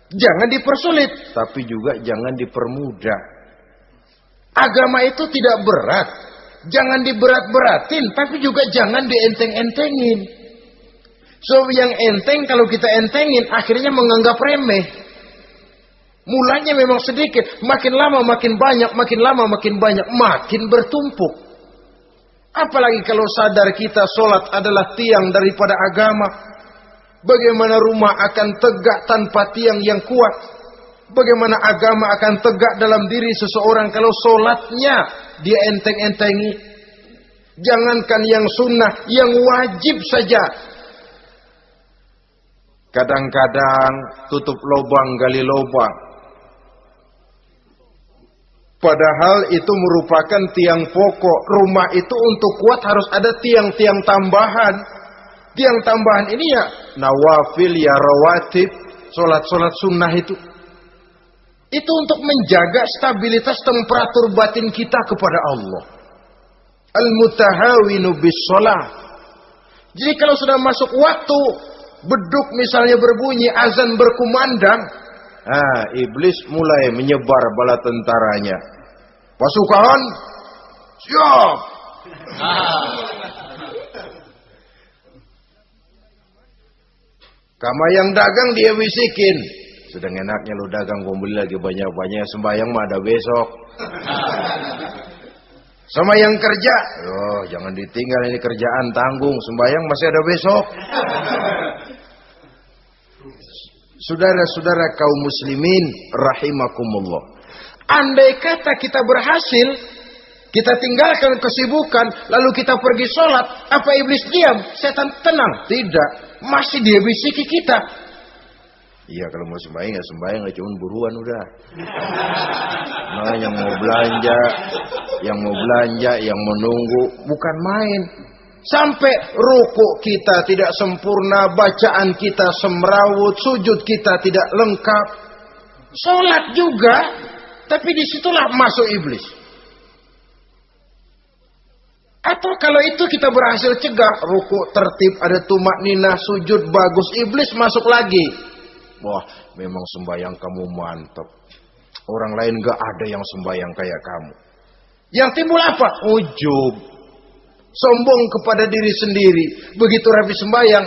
Jangan dipersulit, tapi juga jangan dipermudah. Agama itu tidak berat. Jangan diberat-beratin, tapi juga jangan dienteng-entengin. So yang enteng kalau kita entengin, akhirnya menganggap remeh. Mulanya memang sedikit, makin lama makin banyak, makin lama makin banyak, makin bertumpuk. Apalagi kalau sadar kita sholat adalah tiang daripada agama. Bagaimana rumah akan tegak tanpa tiang yang kuat? Bagaimana agama akan tegak dalam diri seseorang kalau sholatnya dia enteng-entengi? Jangankan yang sunnah, yang wajib saja. Kadang-kadang tutup lubang gali lubang. Padahal itu merupakan tiang pokok. Rumah itu untuk kuat harus ada tiang-tiang tambahan. Tiang tambahan ini ya nawafil, ya rawatib, solat-solat sunnah itu. Itu untuk menjaga stabilitas temperatur batin kita kepada Allah. Al-mutahawinu bis shalah. Jadi kalau sudah masuk waktu, beduk misalnya berbunyi, azan berkumandang, iblis mulai menyebar bala tentaranya. Pasukan, siap. Kama yang dagang dia bisikin, sedang enaknya lu dagang, gua beli lagi banyak-banyak, sembahyang mah ada besok. Sama yang kerja, jangan ditinggal ini kerjaan, tanggung, sembahyang masih ada besok. Saudara-saudara kaum muslimin rahimakumullah. Andai kata kita berhasil, kita tinggalkan kesibukan, lalu kita pergi sholat, apa iblis diam? Setan tenang? Tidak, masih dia bisiki kita. Iya, kalau mau sembahyang ya sembahyang, gak cuma buruan udah. Nah, yang mau belanja, yang menunggu, bukan main. Sampai ruku kita tidak sempurna, bacaan kita semrawut, sujud kita tidak lengkap. Sholat juga, tapi disitulah masuk iblis. Atau kalau itu kita berhasil cegah, ruku tertib, ada tumakninah, sujud bagus, iblis masuk lagi. Wah, memang sembahyang kamu mantap. Orang lain gak ada yang sembahyang kayak kamu. Yang timbul apa? Ujub. Sombong kepada diri sendiri. Begitu rapi sembahyang,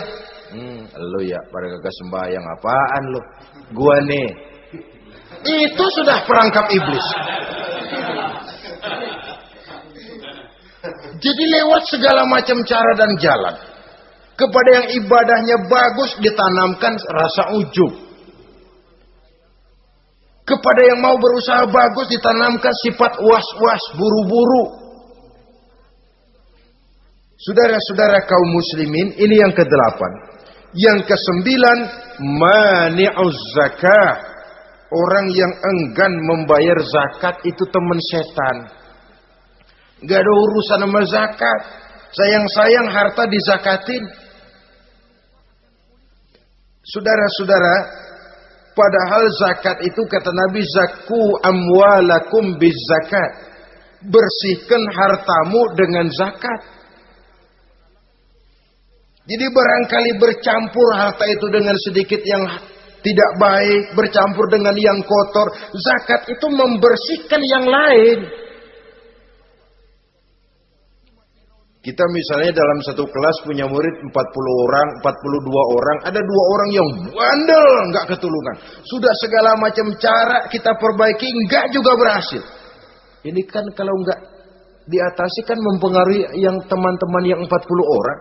lu ya pada kagak sembahyang, apaan lu? Gua nih. Itu sudah perangkap iblis. Jadi lewat segala macam cara dan jalan, kepada yang ibadahnya bagus ditanamkan rasa ujub. Kepada yang mau berusaha bagus ditanamkan sifat was-was, buru-buru. Saudara-saudara kaum muslimin, ini yang ke-8. Yang ke-9, mani'uz zakah. Orang yang enggan membayar zakat itu teman setan. Gak ada urusan sama zakat. Sayang-sayang harta dizakatin. Saudara-saudara, padahal zakat itu kata Nabi, zakku amwalakum biz zakat. Bersihkan hartamu dengan zakat. Jadi barangkali bercampur harta itu dengan sedikit yang tidak baik, bercampur dengan yang kotor. Zakat itu membersihkan yang lain. Kita misalnya dalam satu kelas punya murid 40 orang, 42 orang, ada 2 orang yang bandel, nggak ketulungan. Sudah segala macam cara kita perbaiki, nggak juga berhasil. Ini kan kalau nggak diatasi kan mempengaruhi yang teman-teman yang 40 orang.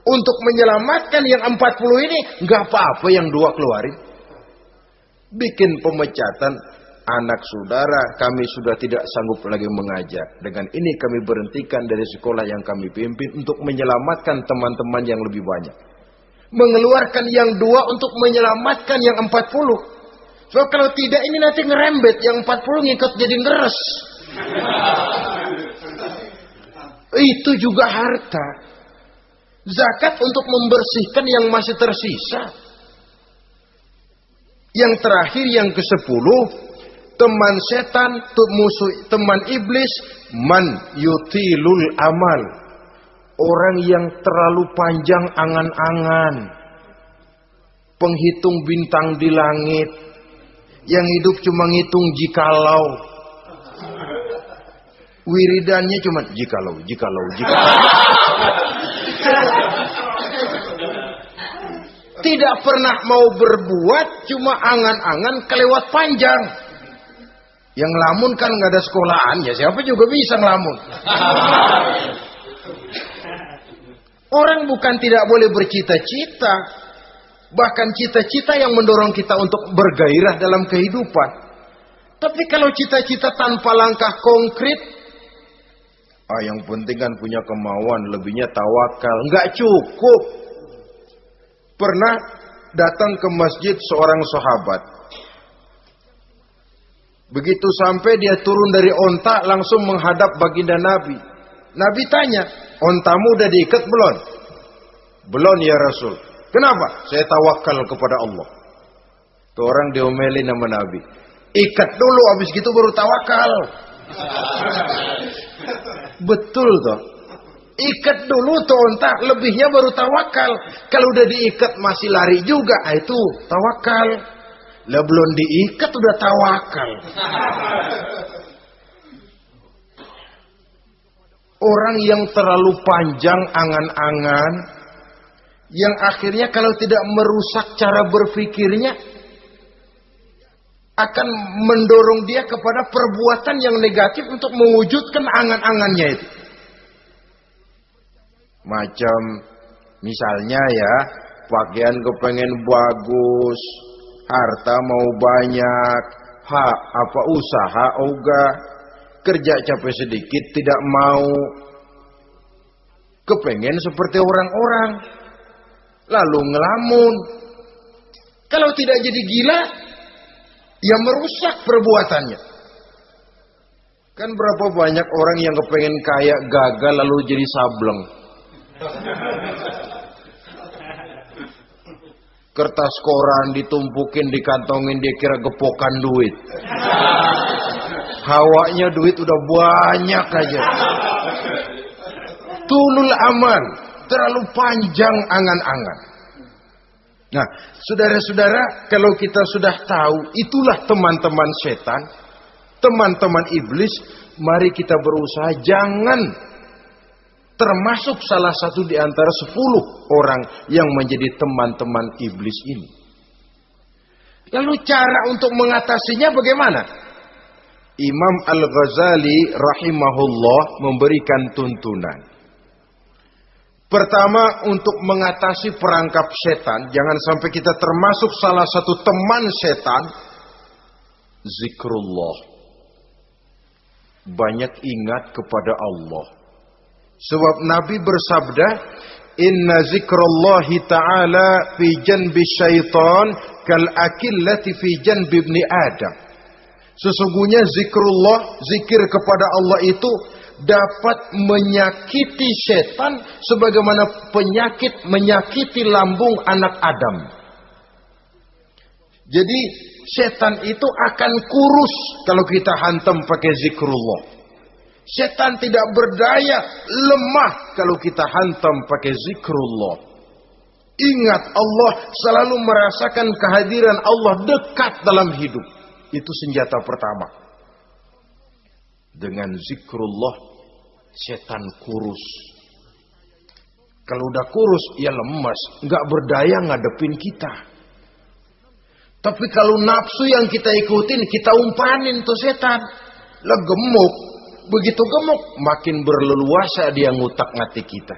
Untuk menyelamatkan yang 40 ini, nggak apa-apa yang 2 keluarin. Bikin pemecatan, anak saudara kami sudah tidak sanggup lagi mengajar. Dengan ini kami berhentikan dari sekolah yang kami pimpin untuk menyelamatkan teman-teman yang lebih banyak. Mengeluarkan yang 2 untuk menyelamatkan yang 40. So kalau tidak ini nanti ngerembet, yang 40 ngikut jadi ngeres. Itu juga harta. Zakat untuk membersihkan yang masih tersisa. Yang terakhir yang ke-10, teman setan, musuh, teman iblis, man yutilul amal. Orang yang terlalu panjang angan-angan. Penghitung bintang di langit. Yang hidup cuma ngitung jikalau. Wiridannya cuma jikalau. Tidak pernah mau berbuat, cuma angan-angan kelewat panjang. Yang ngelamun kan nggak ada sekolahan, ya siapa juga bisa ngelamun. Orang bukan tidak boleh bercita-cita, bahkan cita-cita yang mendorong kita untuk bergairah dalam kehidupan. Tapi kalau cita-cita tanpa langkah konkret, yang penting kan punya kemauan, lebihnya tawakal, nggak cukup. Pernah datang ke masjid seorang sahabat. Begitu sampai dia turun dari onta langsung menghadap baginda Nabi. Nabi tanya, ontamu udah diikat belum? Belum ya Rasul. Kenapa? Saya tawakal kepada Allah. Tuh orang diomelin sama Nabi. Ikat dulu, habis gitu baru tawakal. Betul toh. Ikat dulu tuh onta, lebihnya baru tawakal. Kalau udah diikat masih lari juga, itu tawakal. Lah belum diikat udah tawakal. Orang yang terlalu panjang angan-angan, yang akhirnya kalau tidak merusak cara berpikirnya, akan mendorong dia kepada perbuatan yang negatif untuk mewujudkan angan-angannya itu. Macam misalnya ya, pakaian kepengen bagus, harta mau banyak, usaha ogah, kerja capek sedikit tidak mau, kepengen seperti orang-orang, lalu ngelamun. Kalau tidak jadi gila, ya merusak perbuatannya. Kan berapa banyak orang yang kepengen kaya gagal lalu jadi sableng. Kertas koran ditumpukin, dikantongin, dia kira gepokan duit. Hawanya duit udah banyak aja. Tulul aman, terlalu panjang angan-angan. Nah, saudara-saudara, kalau kita sudah tahu itulah teman-teman setan, teman-teman iblis, mari kita berusaha jangan termasuk salah satu di antara 10 orang yang menjadi teman-teman iblis ini. Lalu cara untuk mengatasinya bagaimana? Imam Al-Ghazali rahimahullah memberikan tuntunan. Pertama, untuk mengatasi perangkap setan, jangan sampai kita termasuk salah satu teman setan, zikrullah. Banyak ingat kepada Allah. Sebab Nabi bersabda, inna zikrallahi ta'ala fi janbi syaitan kal akillati fi janbi ibni Adam. Sesungguhnya zikrullah, zikir kepada Allah itu dapat menyakiti setan sebagaimana penyakit menyakiti lambung anak Adam. Jadi setan itu akan kurus kalau kita hantam pakai zikrullah. Setan tidak berdaya, lemah kalau kita hantam pakai zikrullah. Ingat Allah, selalu merasakan kehadiran Allah dekat dalam hidup. Itu senjata pertama. Dengan zikrullah, setan kurus. Kalau udah kurus, ya lemas, nggak berdaya ngadepin kita. Tapi kalau nafsu yang kita ikutin, kita umpanin tuh setan. Lah gemuk, begitu gemuk, makin berleluasa dia ngutak-ngatik kita.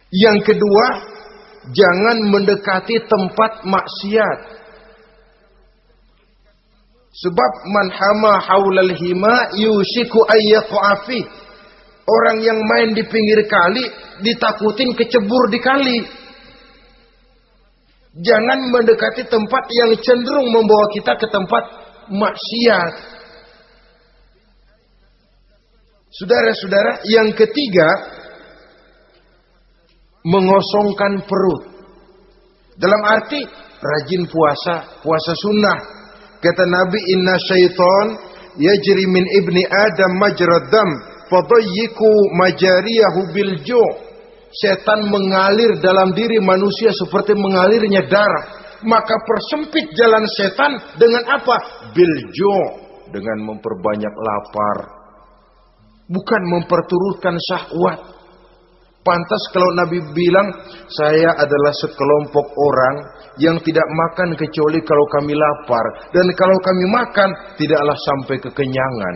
Yang kedua, jangan mendekati tempat maksiat. Sebab man hama haulal hima yusiku ayyaqafi. Orang yang main di pinggir kali ditakutin kecebur di kali. Jangan mendekati tempat yang cenderung membawa kita ke tempat maksiat. Saudara-saudara, yang ketiga, mengosongkan perut. Dalam arti rajin puasa, puasa sunnah. Kata Nabi, inna syaitan yajri min ibni adam majrad dam fadayyiku majariyahu bil ju'. Setan mengalir dalam diri manusia seperti mengalirnya darah. Maka persempit jalan setan dengan apa? Bil ju', dengan memperbanyak lapar. Bukan memperturutkan syahwat. Pantas kalau Nabi bilang, saya adalah sekelompok orang yang tidak makan kecuali kalau kami lapar. Dan kalau kami makan, tidaklah sampai kekenyangan.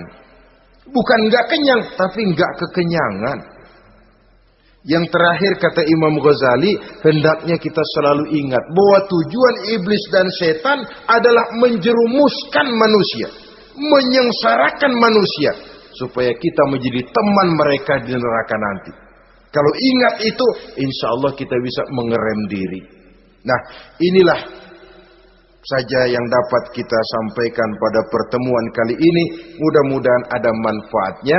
Bukan enggak kenyang, tapi enggak kekenyangan. Yang terakhir kata Imam Ghazali, hendaknya kita selalu ingat bahwa tujuan iblis dan setan adalah menjerumuskan manusia, menyengsarakan manusia, supaya kita menjadi teman mereka di neraka nanti. Kalau ingat itu, insya Allah kita bisa mengerem diri. Nah, inilah saja yang dapat kita sampaikan pada pertemuan kali ini. Mudah-mudahan ada manfaatnya.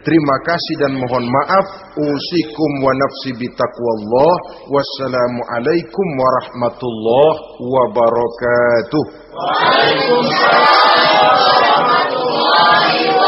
Terima kasih dan mohon maaf. Usikum wa nafsi bitaqwallah. Wassalamualaikum warahmatullahi wabarakatuh. Waalaikumsalam warahmatullahi wabarakatuh.